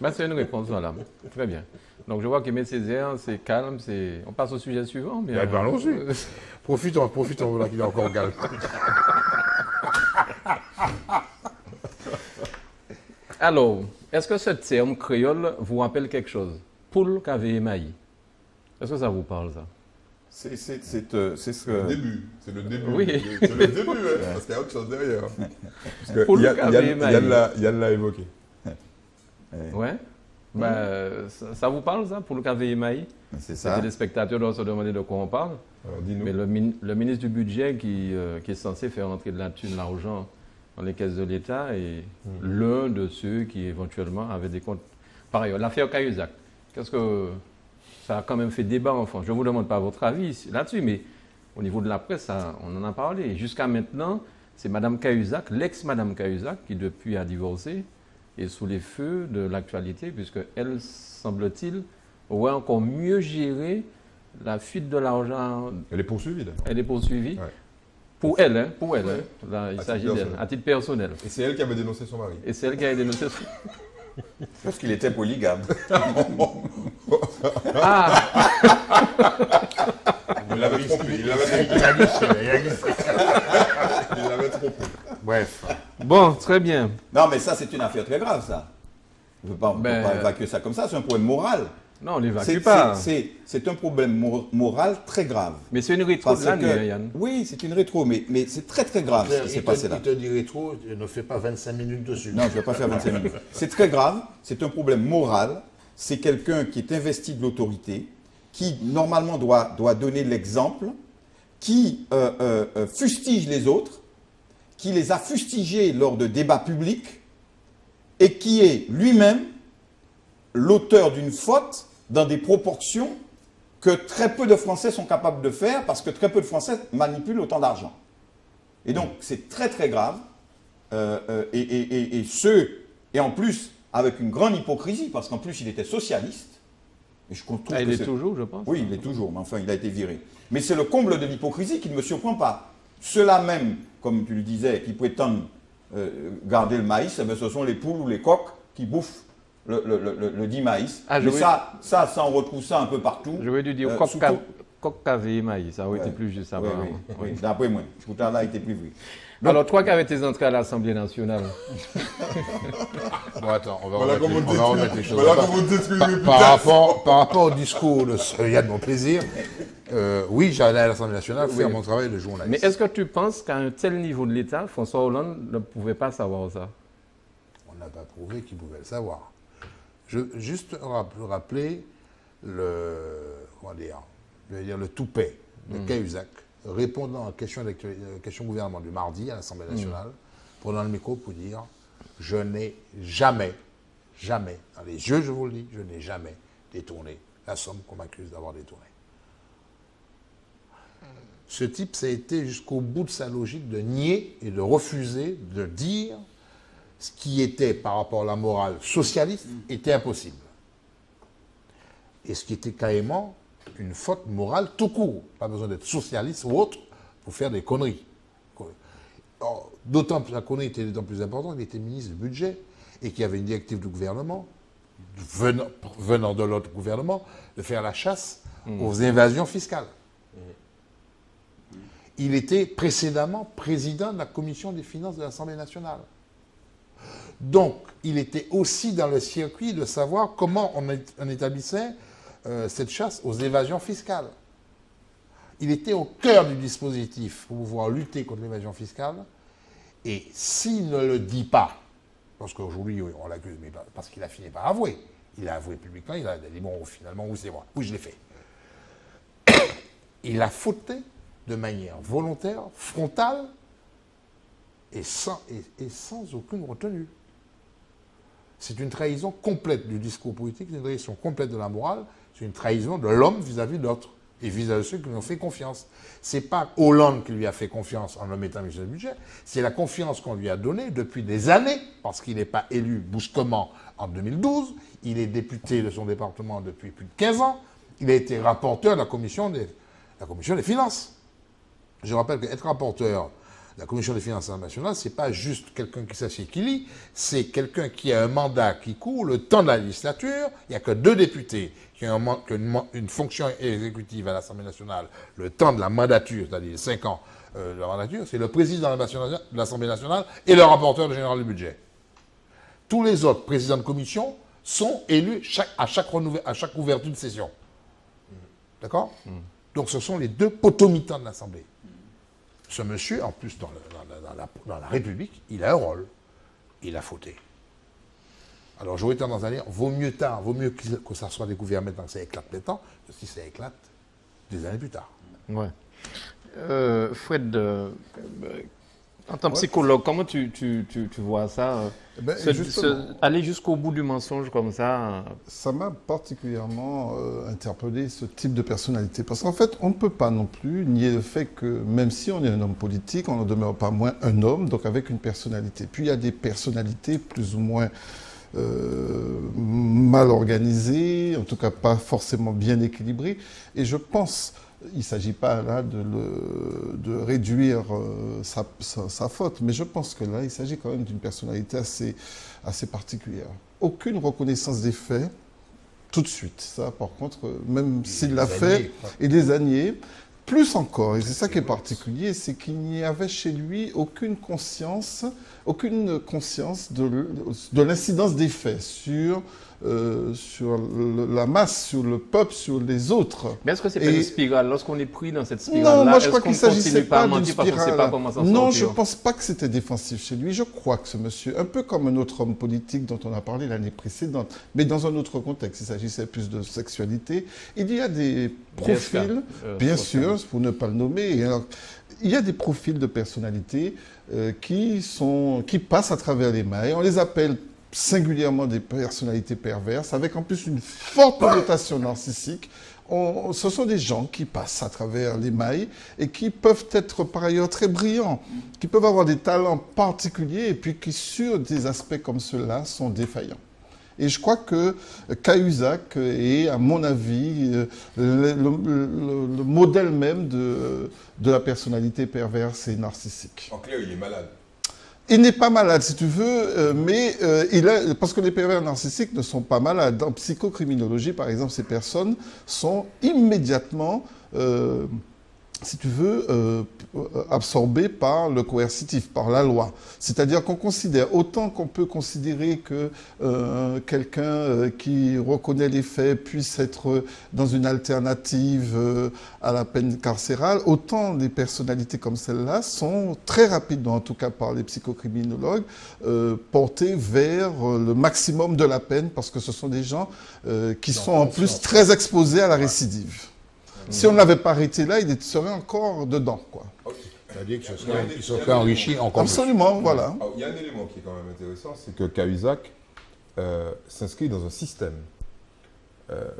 Ben, c'est une réponse, voilà. Très bien. Donc, je vois qu'Aimé Césaire, c'est calme. On passe au sujet suivant. Bien. Ben, parlons-y. Profitons, voilà qu'il est encore calme. Alors, est-ce que ce terme créole vous rappelle quelque chose? Poule qu'avait émaillé. Est-ce que ça vous parle, ça? C'est ce C'est le que... début. C'est le début. Oui. C'est le début, hein, parce qu'il y a autre chose derrière. Parce que Pour le cavé, Yann l'a évoqué. Ouais. Ça vous parle, ça, pour le qu'avait émaillé? C'est ça. Les spectateurs doivent se demander de quoi on parle. Alors, dis-nous. Mais le ministre du Budget qui est censé faire entrer de la thune, l'argent dans les caisses de l'État est l'un de ceux qui éventuellement avaient des comptes. Par ailleurs, l'affaire Cahuzac, qu'est-ce que ça a quand même fait débat en France? Je ne vous demande pas votre avis là-dessus, mais au niveau de la presse, on en a parlé. Jusqu'à maintenant, c'est Mme Cahuzac, l'ex-Mme Cahuzac, qui depuis a divorcé, est sous les feux de l'actualité, puisqu'elle, semble-t-il, aurait encore mieux géré la fuite de l'argent. Elle est poursuivie, d'ailleurs. Elle est poursuivie. Ouais. Pour elle, hein. Ouais. Là, il À s'agit titre d'elle, personnel. à titre personnel. Et c'est elle qui avait dénoncé son mari. Et c'est elle qui a dénoncé. Parce qu'il était polygame. Ah, Il l'avait trompé. Il l'avait trompé. Bref. bon, très bien. Non, mais ça, c'est une affaire très grave, ça. On ne peut pas Ben, évacuer ça comme ça, c'est un problème moral. Non, on l'évacue C'est pas. c'est un problème moral très grave. Mais c'est une rétro Parce de l'année, que- hein, Yann. Oui, c'est une rétro, mais c'est très très grave ce qui s'est passé là. Il te dit rétro, ne fais pas 25 minutes dessus. Non, je ne vais pas faire 25 minutes. C'est très grave, c'est un problème moral. C'est quelqu'un qui est investi de l'autorité, qui normalement doit donner l'exemple, qui fustige les autres, qui les a fustigés lors de débats publics et qui est lui-même l'auteur d'une faute dans des proportions que très peu de Français sont capables de faire parce que très peu de Français manipulent autant d'argent. Et donc, c'est très très grave. Et en plus, avec une grande hypocrisie, parce qu'en plus, il était socialiste. Et je trouve Ah, il que est c'est- toujours, je pense. Oui, il est toujours, mais enfin, il a été viré. Mais c'est le comble de l'hypocrisie qui ne me surprend pas. Ceux-là même, comme tu le disais, qui prétendent garder le maïs, eh bien, ce sont les poules ou les coqs qui bouffent le dit maïs. Ah, mais oui. ça, on retrouve ça un peu partout. J'aurais dû dire Sous- coq cavé émaillé, ça aurait été plus juste Oui, apparemment. oui, oui. D'après moi. Pourtant, là, il était plus vrai. Alors, toi qui avais tes entrées à l'Assemblée nationale, Bon, attends, on va Voilà remettre, comment on va remettre les choses voilà à part. comment on détruit Par, le par rapport au discours de Yann Mon Plaisir, oui, j'allais à l'Assemblée nationale faire mon travail de journaliste. mais est-ce que tu penses qu'à un tel niveau de l'État, François Hollande ne pouvait pas savoir ça? On n'a pas prouvé qu'il pouvait le savoir. Je veux juste rappeler le toupet de Cahuzac, répondant à question gouvernement du mardi à l'Assemblée nationale, prenant le micro pour dire « Je n'ai jamais, dans les yeux je vous le dis, je n'ai jamais détourné la somme qu'on m'accuse d'avoir détournée. » Ce type, ça a été jusqu'au bout de sa logique de nier et de refuser de dire ce qui était, par rapport à la morale socialiste, était impossible. Et ce qui était carrément une faute morale tout court. Pas besoin d'être socialiste ou autre pour faire des conneries. D'autant plus la connerie était d'autant plus importante qu'il était ministre du budget et qu'il y avait une directive du gouvernement, venant de l'autre gouvernement, de faire la chasse aux invasions fiscales. Il était précédemment président de la commission des finances de l'Assemblée nationale. Donc, il était aussi dans le circuit de savoir comment on établissait cette chasse aux évasions fiscales. Il était au cœur du dispositif pour pouvoir lutter contre l'évasion fiscale. Et s'il ne le dit pas, parce qu'aujourd'hui on l'accuse, mais parce qu'il a fini par avouer, il a avoué publiquement, il a dit bon, finalement, oui, c'est moi, oui, je l'ai fait. Il a fauté de manière volontaire, frontale et sans aucune retenue. C'est une trahison complète du discours politique, c'est une trahison complète de la morale, c'est une trahison de l'homme vis-à-vis de l'autre et vis-à-vis de ceux qui lui ont fait confiance. Ce n'est pas Hollande qui lui a fait confiance en le mettant ministre du budget, c'est la confiance qu'on lui a donnée depuis des années, parce qu'il n'est pas élu brusquement en 2012, il est député de son département depuis plus de 15 ans, il a été rapporteur de la commission des finances. Je rappelle qu'être rapporteur de la commission des finances nationales, ce n'est pas juste quelqu'un qui s'assied et qui lit, c'est quelqu'un qui a un mandat qui court le temps de la législature. Il n'y a que 2 députés qui ont une fonction exécutive à l'Assemblée nationale le temps de la mandature, c'est-à-dire 5 ans de la mandature, c'est le président de l'Assemblée nationale et le rapporteur général du budget. Tous les autres présidents de commission sont élus à chaque ouverture de session. D'accord? Donc ce sont les deux potomitans de l'Assemblée. Ce monsieur, en plus, dans la République, il a un rôle. Il a fauté. Alors j'aurais tendance à dire, vaut mieux que ça soit découvert maintenant que ça éclate maintenant, que si ça éclate des années plus tard. Ouais. Fred, en tant que psychologue, comment tu vois ça aller jusqu'au bout du mensonge comme ça Ça m'a particulièrement interpellé, ce type de personnalité. Parce qu'en fait, on ne peut pas non plus nier le fait que même si on est un homme politique, on ne demeure pas moins un homme, donc avec une personnalité. Puis il y a des personnalités plus ou moins mal organisées, en tout cas pas forcément bien équilibrées. Et je pense... Il ne s'agit pas là de réduire sa faute, mais je pense que là, il s'agit quand même d'une personnalité assez particulière. Aucune reconnaissance des faits, tout de suite. Ça, par contre, même s'il l'a fait, et des années, plus encore, et c'est ça qui est particulier, c'est qu'il n'y avait chez lui aucune conscience de l'incidence des faits sur la masse, sur le peuple, sur les autres. Mais est-ce que c'est pas une spirale? Lorsqu'on est pris dans cette spirale-là, non, moi je crois qu'il ne s'agissait pas d'une spirale. Non, je ne pense pense pas que c'était défensif chez lui. Je crois que ce monsieur, un peu comme un autre homme politique dont on a parlé l'année précédente, mais dans un autre contexte, il s'agissait plus de sexualité, il y a des profils, bien sûr, pour ne pas le nommer, alors, il y a des profils de personnalités qui passent à travers les mailles. On les appelle singulièrement des personnalités perverses, avec en plus une forte connotation narcissique. Ce sont des gens qui passent à travers les mailles et qui peuvent être par ailleurs très brillants, qui peuvent avoir des talents particuliers et puis qui, sur des aspects comme ceux-là, sont défaillants. Et je crois que Cahuzac est, à mon avis, le modèle même de la personnalité perverse et narcissique. En clair, il est malade. Il n'est pas malade, si tu veux, mais parce que les pervers narcissiques ne sont pas malades. En psychocriminologie, par exemple, ces personnes sont immédiatement, si tu veux, absorbées par le coercitif, par la loi. C'est-à-dire qu'on considère, autant qu'on peut considérer que quelqu'un qui reconnaît les faits puisse être dans une alternative à la peine carcérale, autant des personnalités comme celle-là sont très rapidement, en tout cas par les psychocriminologues, portées vers le maximum de la peine, parce que ce sont des gens qui sont en plus très exposés à la récidive. Si on ne l'avait pas arrêté là, il serait encore dedans, quoi. C'est-à-dire qu'il serait enrichi encore. Absolument, voilà. Il y a un élément qui est quand même intéressant, c'est que Cahuzac s'inscrit dans un système.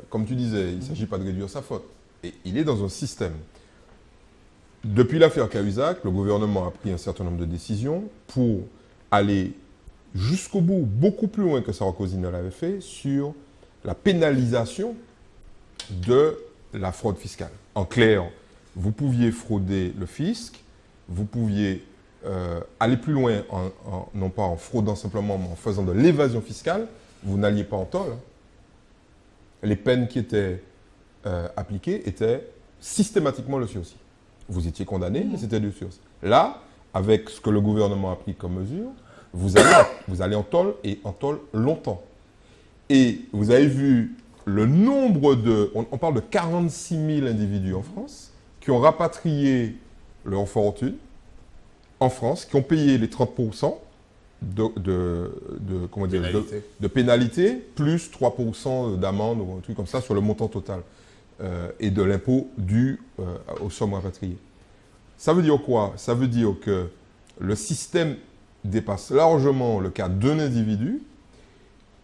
Comme tu disais, il ne s'agit pas de réduire sa faute. Et il est dans un système. Depuis l'affaire Cahuzac, le gouvernement a pris un certain nombre de décisions pour aller jusqu'au bout, beaucoup plus loin que Sarkozy ne l'avait fait, sur la pénalisation de la fraude fiscale. En clair, vous pouviez frauder le fisc, vous pouviez aller plus loin, non pas en fraudant simplement, mais en faisant de l'évasion fiscale, vous n'alliez pas en tôle. Les peines qui étaient appliquées étaient systématiquement le sursis. Vous étiez condamné, mais c'était du sursis. Là, avec ce que le gouvernement a pris comme mesure, vous allez en tôle, et en tôle longtemps. Et vous avez vu le nombre de... On parle de 46 000 individus en France qui ont rapatrié leur fortune en France, qui ont payé les 30% de pénalité, plus 3% d'amende ou un truc comme ça sur le montant total et de l'impôt dû aux sommes rapatriées. Ça veut dire quoi? Ça veut dire que le système dépasse largement le cas d'un individu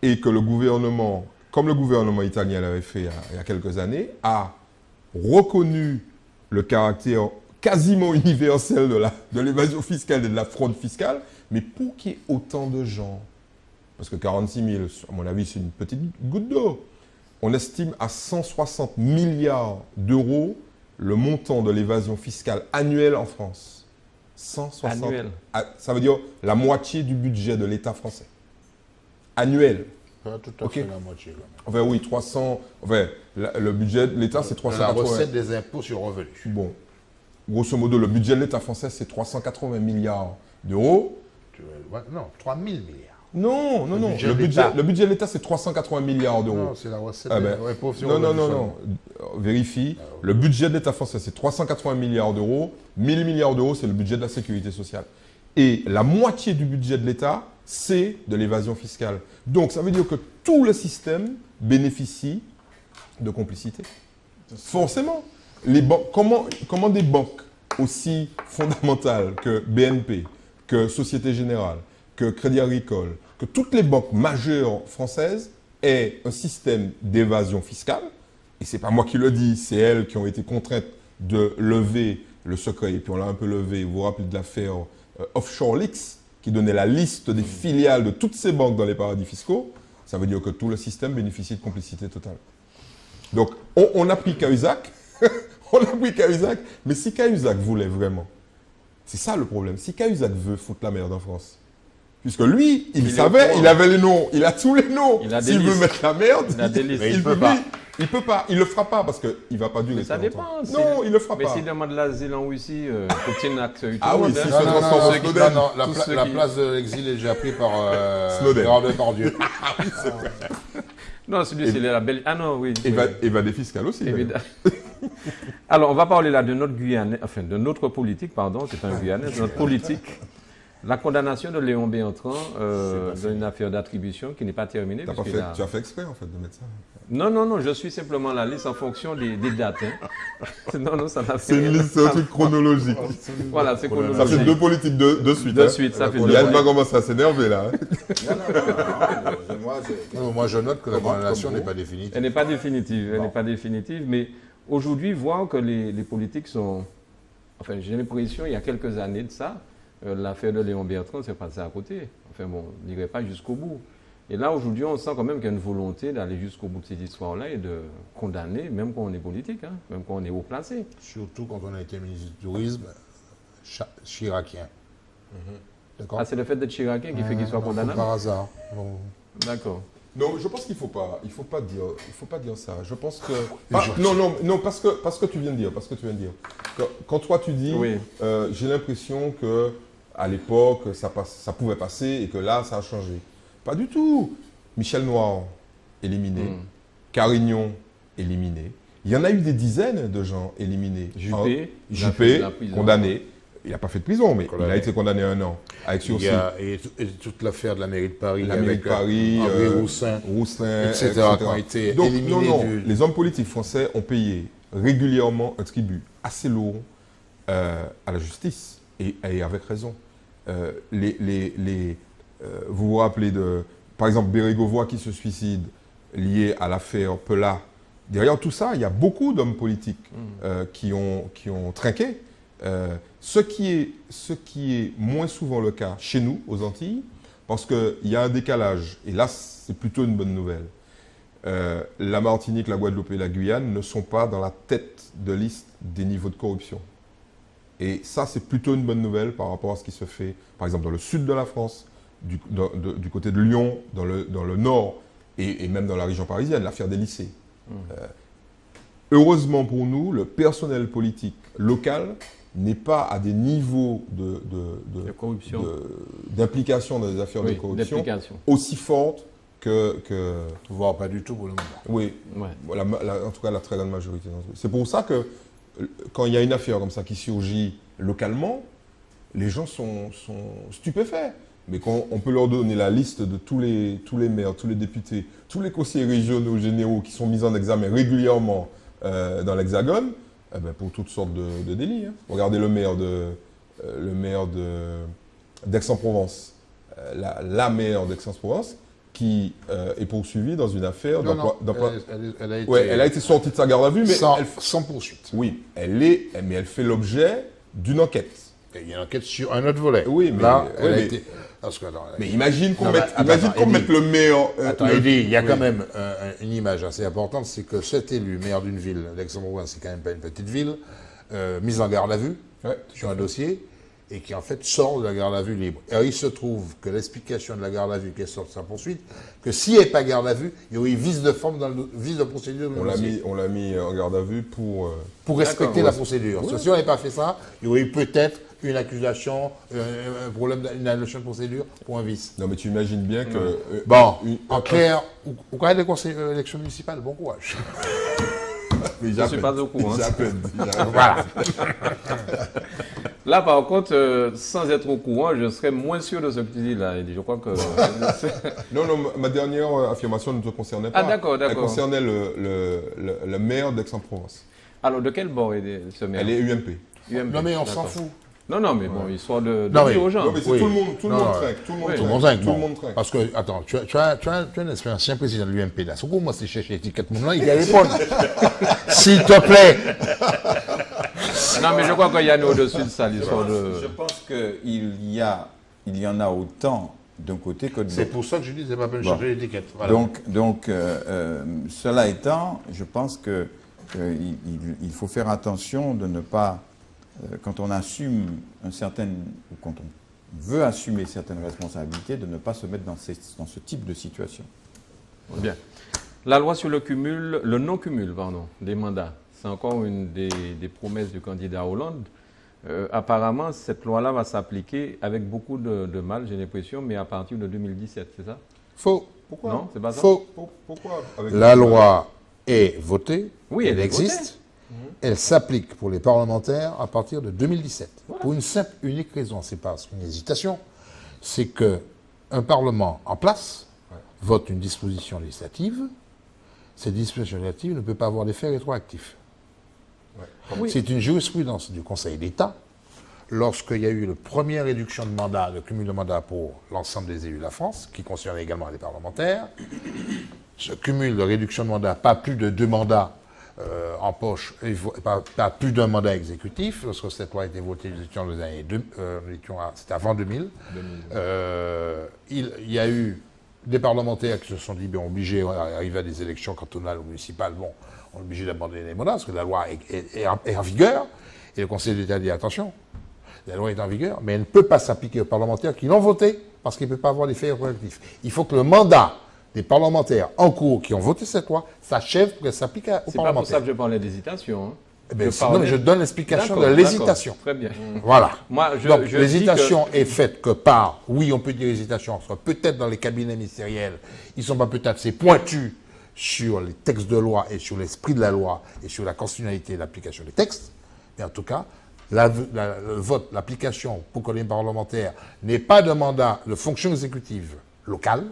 et que le gouvernement, comme le gouvernement italien l'avait fait il y a quelques années, a reconnu le caractère quasiment universel de l'évasion fiscale et de la fraude fiscale, mais pour qu'il y ait autant de gens, parce que 46 000, à mon avis, c'est une petite goutte d'eau, on estime à 160 milliards d'euros le montant de l'évasion fiscale annuelle en France. 160. Annuel. Ça veut dire la moitié du budget de l'État français. Annuel. Pas tout à fait la moitié. Enfin oui, 300. Enfin, le budget de l'État, c'est 380. La recette des impôts sur revenus. Bon. Grosso modo, le budget de l'État français, c'est 380 milliards d'euros. Non, 3 000 milliards. Non. budget de l'État. Le budget de l'État, c'est 380 milliards d'euros. Non, c'est la recette. Ah ben, non. Vérifie. Le budget de l'État français, c'est 380 milliards d'euros. 1000 milliards d'euros, c'est le budget de la sécurité sociale. Et la moitié du budget de l'État, c'est de l'évasion fiscale. Donc, ça veut dire que tout le système bénéficie de complicité. Forcément. Comment des banques aussi fondamentales que BNP, que Société Générale, que Crédit Agricole, que toutes les banques majeures françaises aient un système d'évasion fiscale, et ce n'est pas moi qui le dis, c'est elles qui ont été contraintes de lever le secret, et puis on l'a un peu levé, vous vous rappelez de l'affaire Offshore Leaks, qui donnait la liste des filiales de toutes ces banques dans les paradis fiscaux, ça veut dire que tout le système bénéficie de complicité totale. Donc, on n'a pris Cahuzac, mais si Cahuzac voulait vraiment, c'est ça le problème, si Cahuzac veut foutre la merde en France, puisque lui, il savait, il avait les noms, il a tous les noms, s'il veut mettre la merde, il peut pas. Il peut pas, il le fera pas parce qu'il ne va pas durer. Ça dépend. Non, il le fera pas. Mais s'il demande l'asile en Russie, Poutine accueille tout le monde. La place de l'exil est déjà prise par Snowden. Gérard Depardieu. Non, celui-ci, il est la belle. Ah non, oui. Et va des fiscales aussi. Alors, on va parler là de notre Guyane, enfin de notre politique, pardon, c'est pas un Guyanais, de notre politique. La condamnation de Léon Bertrand dans une affaire d'attribution qui n'est pas terminée. Tu as fait exprès en fait de mettre ça. Non, je suis simplement la liste en fonction des dates. Hein. Non, ça n'a fait. C'est une liste, c'est un truc chronologique. Voilà, c'est chronologique. Ça fait deux politiques de suite. De suite, ça fait deux. Yann va commencer à s'énerver là. Moi, je note que la condamnation n'est pas définitive. Elle n'est pas définitive. Elle n'est pas définitive, mais aujourd'hui, voir que les politiques sont. Enfin, j'ai l'impression, il y a quelques années de ça, l'affaire de Léon Bertrand s'est passée à côté. Enfin bon, on n'irait pas jusqu'au bout. Et là, aujourd'hui, on sent quand même qu'il y a une volonté d'aller jusqu'au bout de cette histoire-là et de condamner, même quand on est politique, hein, même quand on est haut placé. Surtout quand on a été ministre du Tourisme chiracien. D'accord. Ah, c'est le fait d'être chiracien qui fait qu'il soit condamnable? Par hasard. Bon. D'accord. Non, je pense qu'il faut pas dire ça. Je pense que non, parce que tu viens de dire, Quand toi tu dis, oui. J'ai l'impression que à l'époque ça pouvait passer et que là ça a changé. Pas du tout. Michel Noir éliminé, Carignon éliminé. Il y en a eu des dizaines de gens éliminés. Juppé condamné. Il n'a pas fait de prison, mais il a été condamné 1 an avec sursis. Et toute l'affaire de la mairie de Paris, Henri Roussin, etc. qui ont été éliminés. Les hommes politiques français ont payé régulièrement un tribut assez lourd à la justice, et avec raison. Vous vous rappelez par exemple, Bérégovoy qui se suicide lié à l'affaire Pelat. Derrière tout ça, il y a beaucoup d'hommes politiques qui ont trinqué. Ce qui est moins souvent le cas chez nous, aux Antilles, parce qu'il y a un décalage, et là c'est plutôt une bonne nouvelle. La Martinique, la Guadeloupe et la Guyane ne sont pas dans la tête de liste des niveaux de corruption. Et ça, c'est plutôt une bonne nouvelle par rapport à ce qui se fait, par exemple, dans le sud de la France, du côté de Lyon, dans le nord, et même dans la région parisienne, l'affaire des lycées. Heureusement pour nous, le personnel politique local n'est pas à des niveaux d'implication dans des affaires de corruption aussi fortes que... Voire pas du tout pour le moment. Oui, en tout cas la très grande majorité. C'est pour ça que quand il y a une affaire comme ça qui surgit localement, les gens sont stupéfaits. Mais quand on peut leur donner la liste de tous les maires, tous les députés, tous les conseillers régionaux généraux qui sont mis en examen régulièrement dans l'Hexagone, pour toutes sortes de délits. Hein. Regardez le maire d'Aix-en-Provence, la maire d'Aix-en-Provence, qui est poursuivie dans une affaire d'emploi. Elle a été sortie de sa garde à vue, mais sans poursuite. Oui, mais elle fait l'objet d'une enquête. Il y a une enquête sur un autre volet. Oui, mais là, elle a été. Mais imagine qu'on mette le maire. Attends, il y a quand même une image assez importante, c'est que cet élu maire d'une ville, d'Aix-en-Provence, c'est quand même pas une petite ville, mise en garde à vue sur un dossier, et qui en fait sort de la garde à vue libre. Et alors, il se trouve que l'explication de la garde à vue qui est sortie de sa poursuite, que s'il n'y avait pas garde à vue, il y aurait eu vice de forme, vice de procédure. On l'a mis en garde à vue pour respecter la procédure. Si on n'avait pas fait ça, il y aurait eu peut-être une accusation, un problème, une annulation de procédure pour un vice. Non, mais tu imagines bien que... Bon, en clair, au cas des conseils élections municipales, bon courage. Mais Je ne suis pas au courant. Voilà. Là, par contre, sans être au courant, je serais moins sûr de ce que tu dis là, Eddy. Je crois que... Non, ma dernière affirmation ne te concernait pas. Ah, d'accord. Elle concernait le maire d'Aix-en-Provence. Alors, de quel bord est ce maire? Elle est UMP. UMP. Non, mais on s'en D'accord. fout. Non, mais bon, histoire de Non, dire mais- aux gens. Non, mais c'est Oui. tout le monde Non, trinque. Tout le monde oui. Tout le monde trinque. trinque, Tout le non. monde trinque. Parce que, attends, tu as un ancien président de l'UMP, là. C'est moi, c'est chercher l'étiquette, mon nom, il y a s'il te plaît. Non, mais je crois qu'il y a nous au-dessus de ça, l'histoire de... Je pense qu'il y en a autant d'un côté que de C'est l'autre. pour ça que je dis, c'est pas peine de Bon. changer l'étiquette. Voilà. Donc, cela étant, je pense qu'il faut faire attention de ne pas, quand on assume ou quand on veut assumer certaines responsabilités, de ne pas se mettre dans ce type de situation. Bien. La loi sur le non-cumul, des mandats, c'est encore une des promesses du candidat Hollande. Apparemment, cette loi-là va s'appliquer avec beaucoup de mal, j'ai l'impression, mais à partir de 2017, c'est ça? Faux. Pourquoi? Non, c'est pas ça? Faux. Pourquoi avec La loi est votée. Oui, elle est existe. Elle s'applique pour les parlementaires à partir de 2017. Voilà. Pour une simple, unique raison, c'est pas une hésitation, c'est qu'un Parlement en place vote une disposition législative. Cette disposition législative ne peut pas avoir d'effet rétroactif. Oui. C'est une jurisprudence du Conseil d'État. Lorsqu'il y a eu la première réduction de mandat, de cumul de mandat pour l'ensemble des élus de la France, qui concernait également les parlementaires, ce cumul de réduction de mandat, pas plus de 2 mandats en poche, pas plus d'un mandat exécutif, lorsque cette loi a été votée, nous étions dans les années c'était avant 2000, il y a eu des parlementaires qui se sont dit, bien, obligés, arriver à des élections cantonales ou municipales, bon, on est obligé d'abandonner les mandats, parce que la loi est en vigueur, et le Conseil d'État dit, attention, la loi est en vigueur, mais elle ne peut pas s'appliquer aux parlementaires qui l'ont votée, parce qu'il ne peut pas avoir d'effet rétroactif. Il faut que le mandat des parlementaires en cours qui ont voté cette loi s'achève pour qu'elle s'applique aux C'est pas pour parlementaires. ça que je parlais d'hésitation. Hein. Eh ben, parlais- non, mais je donne l'explication de D'accord, l'hésitation. d'accord. Très bien. Voilà. Moi, Donc, je l'hésitation est faite que par, oui, on peut dire hésitation, soit peut-être dans les cabinets ministériels, ils ne sont pas peut-être assez pointus sur les textes de loi et sur l'esprit de la loi et sur la constitutionnalité et l'application des textes, mais en tout cas, le vote, l'application pour que les parlementaires n'aient pas de mandat de fonction exécutive locale,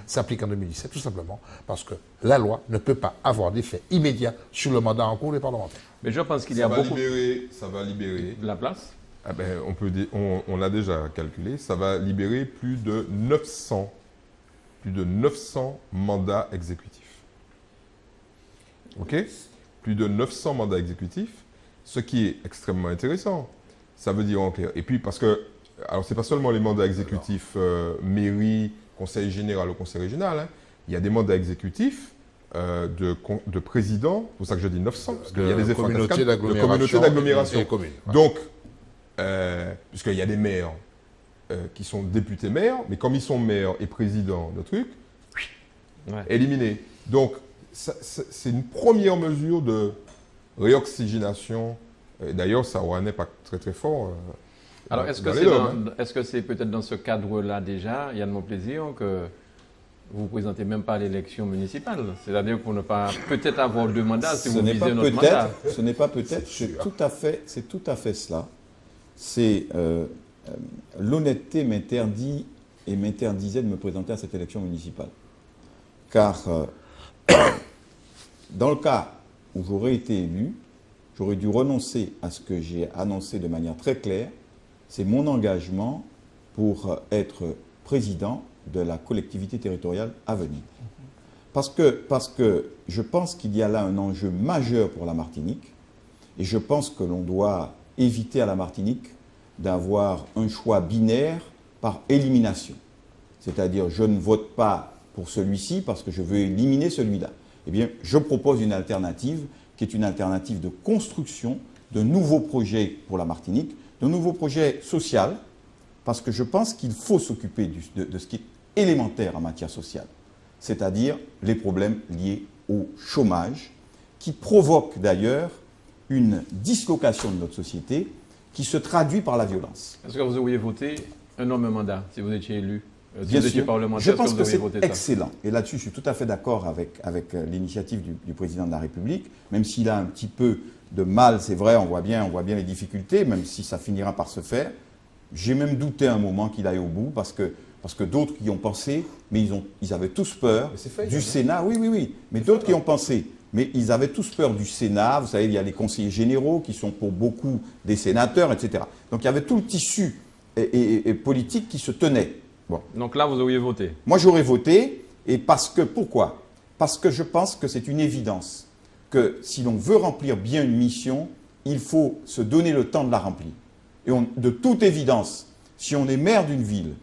s'applique en 2017, tout simplement, parce que la loi ne peut pas avoir d'effet immédiat sur le mandat en cours des parlementaires. Mais je pense qu'il y Ça a va beaucoup libérer. de la place. Ah ben, on a déjà calculé, ça va libérer plus de 900 mandats exécutifs. OK? Plus de 900 mandats exécutifs, ce qui est extrêmement intéressant. Ça veut dire en clair. Et puis parce que, alors c'est pas seulement les mandats exécutifs mairie, conseil général ou conseil régional, hein. Il y a des mandats exécutifs de président, c'est pour ça que je dis 900, parce qu'il y a des effets en communautés cascade, de communautés et d'agglomération. communes. Donc, puisqu'il y a des maires qui sont députés maires, mais comme ils sont maires et présidents de trucs, Ouais. éliminés. Donc, c'est une première mesure de réoxygénation. Et d'ailleurs, ça aura un impact très très fort. Alors, est-ce que c'est peut-être dans ce cadre-là déjà, Yann Monplaisir, que vous ne vous présentez même pas à l'élection municipale? C'est-à-dire pour ne pas peut-être avoir 2 mandats si Ce vous n'est visez pas un autre mandat. peut-être, ce n'est pas peut-être, c'est tout à fait cela. C'est l'honnêteté m'interdit et m'interdisait de me présenter à cette élection municipale. Car dans le cas où j'aurais été élu, j'aurais dû renoncer à ce que j'ai annoncé de manière très claire, c'est mon engagement pour être président de la collectivité territoriale à venir. Parce que je pense qu'il y a là un enjeu majeur pour la Martinique, et je pense que l'on doit éviter à la Martinique d'avoir un choix binaire par élimination. C'est-à-dire, je ne vote pas pour celui-ci parce que je veux éliminer celui-là. Eh bien, je propose une alternative qui est une alternative de construction de nouveaux projets pour la Martinique, de nouveaux projets sociaux, parce que je pense qu'il faut s'occuper de ce qui est élémentaire en matière sociale, c'est-à-dire les problèmes liés au chômage, qui provoquent d'ailleurs une dislocation de notre société qui se traduit par la violence. Est-ce que vous auriez voté un homme un mandat si vous étiez élu? Si Bien vous étiez sûr, parlementaire, je pense est-ce que vous auriez voté c'est excellent. Et là-dessus, je suis tout à fait d'accord avec l'initiative du président de la République, même s'il a un petit peu de mal, c'est vrai, on voit bien les difficultés, même si ça finira par se faire. J'ai même douté un moment qu'il aille au bout, parce que d'autres y ont pensé, mais ils avaient tous peur du Sénat. Oui, mais d'autres qui ont pensé. Mais ils avaient tous peur du Sénat. Vous savez, il y a les conseillers généraux qui sont pour beaucoup des sénateurs, etc. Donc il y avait tout le tissu et politique qui se tenait. Bon. Donc là, vous auriez voté? Moi, j'aurais voté. Et pourquoi? Parce que je pense que c'est une évidence que si l'on veut remplir bien une mission, il faut se donner le temps de la remplir. Et de toute évidence, si on est maire d'une ville,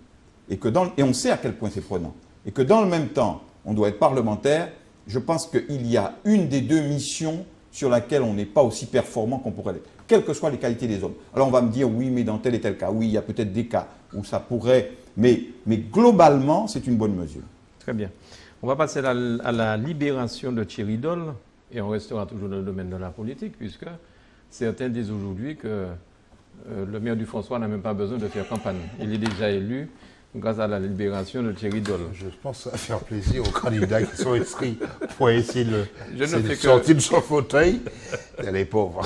et on sait à quel point c'est prenant, et que dans le même temps, on doit être parlementaire, je pense qu'il y a une des deux missions sur laquelle on n'est pas aussi performant qu'on pourrait l'être, quelles que soient les qualités des hommes. Alors on va me dire, oui, mais dans tel et tel cas, oui, il y a peut-être des cas où ça pourrait, mais globalement, c'est une bonne mesure. Très bien. On va passer à la libération de Thierry Dolle, et on restera toujours dans le domaine de la politique, puisque certains disent aujourd'hui que le maire du François n'a même pas besoin de faire campagne. Il est déjà élu grâce à la libération de Thierry Dolle. Je pense que ça va faire plaisir aux candidats qui sont inscrits pour essayer de sortir de son fauteuil. Elle est pauvre.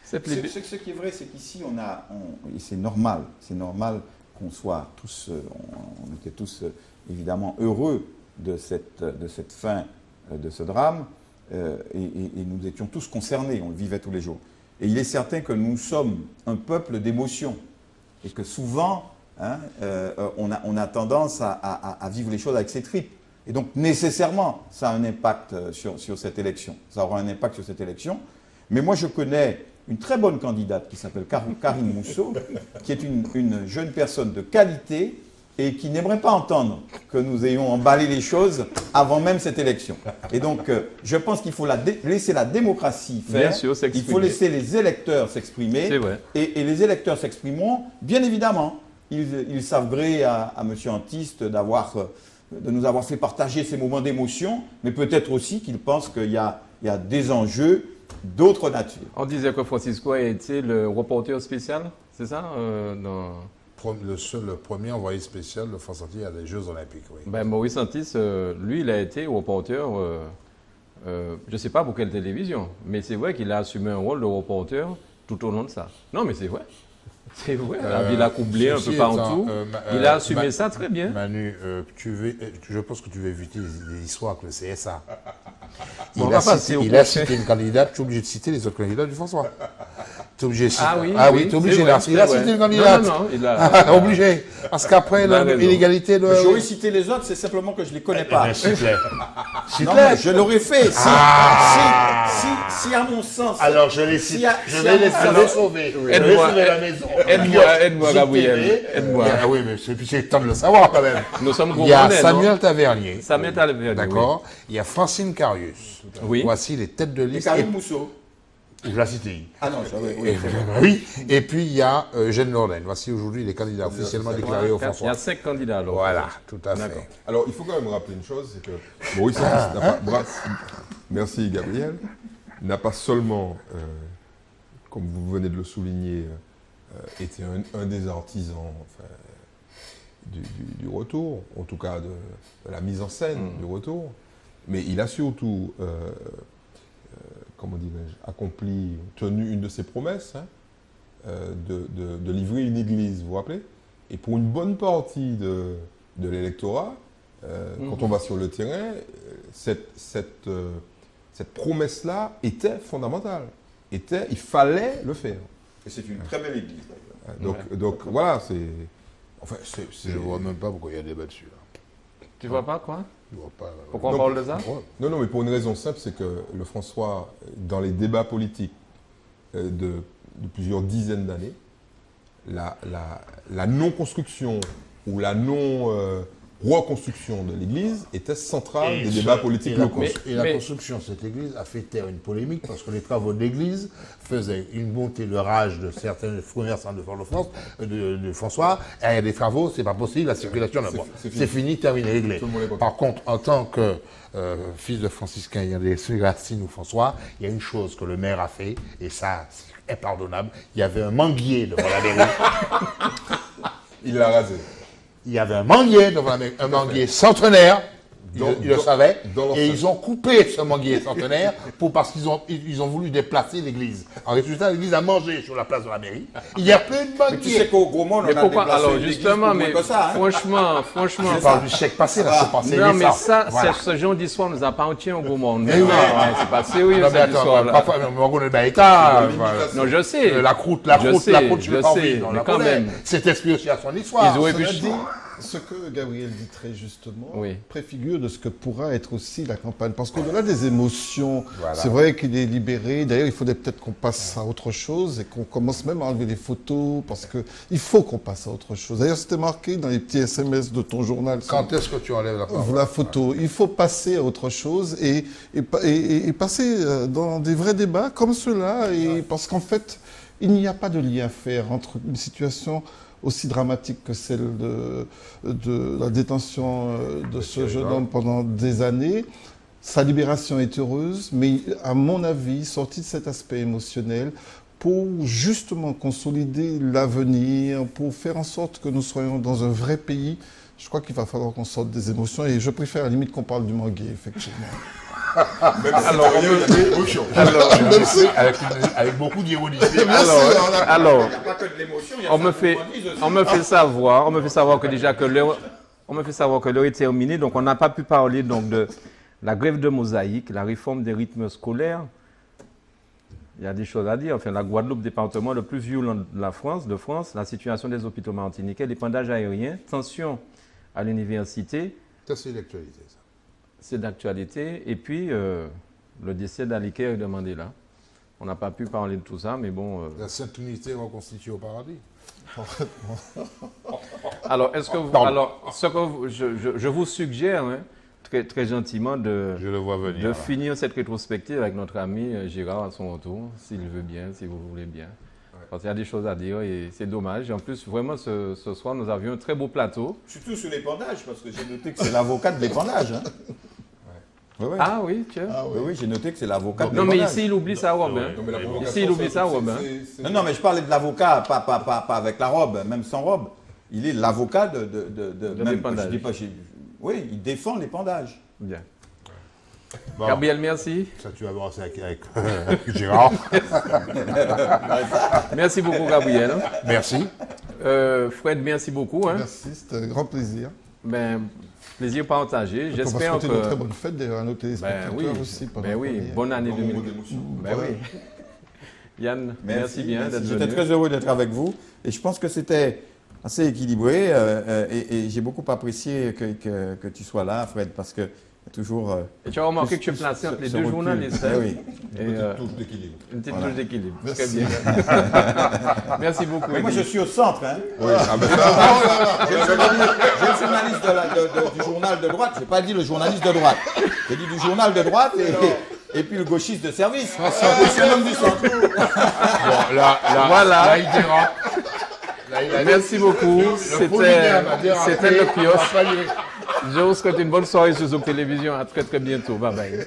Ce qui est vrai, c'est qu'ici, et c'est normal qu'on soit tous, on était tous évidemment heureux de cette fin de ce drame, et nous étions tous concernés, on le vivait tous les jours. Et il est certain que nous sommes un peuple d'émotions, et que souvent, on a tendance à vivre les choses avec ses tripes. Et donc, nécessairement, ça a un impact sur cette élection. Ça aura un impact sur cette élection. Mais moi, je connais une très bonne candidate qui s'appelle Karine Mousseau, qui est une jeune personne de qualité et qui n'aimerait pas entendre que nous ayons emballé les choses avant même cette élection. Et donc, je pense qu'il faut laisser la démocratie faire. Bien sûr, il faut laisser les électeurs s'exprimer. C'est vrai. Et les électeurs s'exprimeront, bien évidemment. Ils savent gré à M. Antiste de nous avoir fait partager ces moments d'émotion, mais peut-être aussi qu'ils pensent qu'il y a des enjeux d'autre nature. On disait que Francisco a été le reporter spécial, c'est ça Le premier envoyé spécial de France Entière à des Jeux Olympiques, oui. Ben, Maurice Antis, lui, il a été reporter, je ne sais pas pour quelle télévision, mais c'est vrai qu'il a assumé un rôle de reporter tout au long de ça. Non, mais c'est vrai. C'est vrai, la ville a coublé un peu partout. Il a assumé ça très bien. Manu, je pense que tu veux éviter les histoires avec le CSA. Bon, il a cité une candidate, tu es obligé de citer les autres candidats du François. Tu es obligé de citer. Ah oui, tu es obligé. Il a cité une candidate. Non, il a... obligé. Parce qu'après, l'inégalité de... J'aurais cité les autres, c'est simplement que je ne les connais pas. Cite-les. Non, mais je l'aurais fait. Si à mon sens... Alors, je les cite. Je vais les sauver. Aide-moi, la maison. Aide-moi, Gabriel. Aide-moi. Ah oui, mais c'est le temps de le savoir quand même. Nous sommes Il y a Samuel Tavernier. Samuel Tavernier. D'accord. Il y a Francine Carius. Oui. Voici les têtes de Et liste. Karine Mousseau. Je la cité. Ah non, oui. Et puis il y a Eugène Lorraine. Voici aujourd'hui les candidats officiellement déclarés au François. Il y a 5 candidats alors. Voilà, tout à fait. Alors, il faut quand même rappeler une chose, c'est que Maurice Antiste n'a pas... Merci Gabriel. N'a pas seulement, comme vous venez de le souligner, été un des artisans du retour, en tout cas de la mise en scène du retour, mais il a surtout, comment dirais-je, tenu une de ses promesses, de livrer une église, vous vous rappelez? Et pour une bonne partie de l'électorat, quand on va sur le terrain, cette promesse-là était fondamentale. Il fallait le faire. Et c'est une très belle église, d'ailleurs. Donc voilà, c'est... Enfin, Je ne vois même pas pourquoi il y a débat dessus. Là. Tu vois pas quoi? Je vois pas. Pourquoi on parle de ça? Non, mais pour une raison simple, c'est que le François, dans les débats politiques de plusieurs dizaines d'années, la non-construction ou la reconstruction de l'Église était centrale des débats politiques locaux. Et la construction de cette église a fait taire une polémique parce que les travaux de l'église faisaient une montée de rage de certains commerçants de Fort-de-France, de François. Et il y a des travaux, c'est pas possible, la circulation n'a pas. C'est fini, terminé, réglé. Par contre, en tant que fils de franciscain, il y a des Racine ou François, il y a une chose que le maire a fait, et ça, c'est impardonnable. Il y avait un manguier devant la mairie. Il l'a rasé. Il y avait un manguier devant la mairie, un manguier centenaire. Ils le savaient, et ils ont coupé ce manguier centenaire parce qu'ils ont voulu déplacer l'église. En résultat, l'église a mangé sur la place de la mairie. Il n'y a plus de manguier. Mais tu sais qu'au Gros Monde, on a déplacé alors justement, mais ça, hein. franchement, Je parle du chèque passé, là, c'est passé. non, mais ça, voilà. ce genre d'histoire nous appartient au Gros Monde. Mais oui. C'est pas sérieux, Non, mais cette attends, histoire-là. parfois, on est état. Non, je sais. La croûte, Je sais, je l'ai pas je sais, envie, on mais la quand connaît. même. C'est inspiré aussi à son histoire. Ils auraient pu... Cela dit, ce que Gabriel dit très justement Oui. préfigure de ce que pourra être aussi la campagne. Parce qu'au-delà des émotions, Voilà. c'est vrai qu'il est libéré. D'ailleurs, il faudrait peut-être qu'on passe à autre chose et qu'on commence même à enlever les photos parce qu'il faut qu'on passe à autre chose. D'ailleurs, c'était marqué dans les petits SMS de ton journal. Quand est-ce que tu enlèves la parole? La photo. Il faut passer à autre chose et passer dans des vrais débats comme ceux-là. Parce qu'en fait, il n'y a pas de lien à faire entre une situation aussi dramatique que celle de la détention de ce jeune homme pendant des années. Sa libération est heureuse, mais à mon avis, sorti de cet aspect émotionnel, pour justement consolider l'avenir, pour faire en sorte que nous soyons dans un vrai pays, je crois qu'il va falloir qu'on sorte des émotions et je préfère à la limite qu'on parle du manguier, effectivement. Avec beaucoup d'ironie. Alors, on me fait savoir que déjà que l'heure est terminée, donc on n'a pas pu parler donc de la grève de mosaïque, la réforme des rythmes scolaires. Il y a des choses à dire. Enfin, la Guadeloupe, département le plus violent de France, la situation des hôpitaux martiniquais, l'épandage aérien, tension à l'université. Ça, c'est l'actualité, ça. C'est d'actualité. Et puis, le décès d'Aliker et de Mandela. On n'a pas pu parler de tout ça, mais bon... La Sainte Unité reconstituée au paradis. Alors, est-ce que vous... Alors, je vous suggère, hein, très, très gentiment, Je le vois venir. de finir cette rétrospective avec notre ami Gérard à son retour, s'il veut bien, si vous voulez bien. Parce qu'il y a des choses à dire et c'est dommage. Et en plus, vraiment, ce soir, nous avions un très beau plateau. Surtout sur l'épandage, parce que j'ai noté que c'est l'avocat de l'épandage. Hein. Ouais, ouais. Ah oui, tiens. Oui, j'ai noté que c'est l'avocat de Non, l'épandage. mais ici, il oublie sa robe. Hein. Non, mais la provocation, Ici, il oublie sa robe. Hein. Non, mais je parlais de l'avocat, pas avec la robe, même sans robe. Il est l'avocat de même, l'épandage. je dis pas, oui, il défend l'épandage. Bien. Bon. Gabriel, merci. Ça, tu vas voir, c'est avec Gérard. Merci beaucoup, Gabriel. Merci. Fred, merci beaucoup. Hein. Merci, c'était un grand plaisir. Ben, plaisir partagé. On va J'espère souhaiter que... une très bonne fête d'ailleurs à nos téléspectateurs aussi. pendant qu'on y est. Bonne année Bon 2000. moment d'émotion. Ben oui. Yann, merci bien d'être venu. J'étais très heureux d'être avec vous et je pense que c'était assez équilibré et j'ai beaucoup apprécié que tu sois là, Fred, parce que toujours... Et tu as remarqué que tu es placé entre les deux journalistes. Hein. Oui. Et, Touche d'équilibre. une petite Voilà. touche d'équilibre. Très Merci. bien. Merci beaucoup. Mais moi, Eddie. je suis au centre. Hein. Oui, ah ben, J'ai le journaliste du journal de droite. Je n'ai pas dit le journaliste de droite. J'ai dit du journal de droite et puis le gauchiste de service. Je suis l'homme du centre. Bon, là, Voilà. là, il dira. Là, il a dit- Merci beaucoup. C'était le On va kiosque. pas lui- Je vous souhaite une bonne soirée sur Zoom Télévision. À très très bientôt. Bye bye.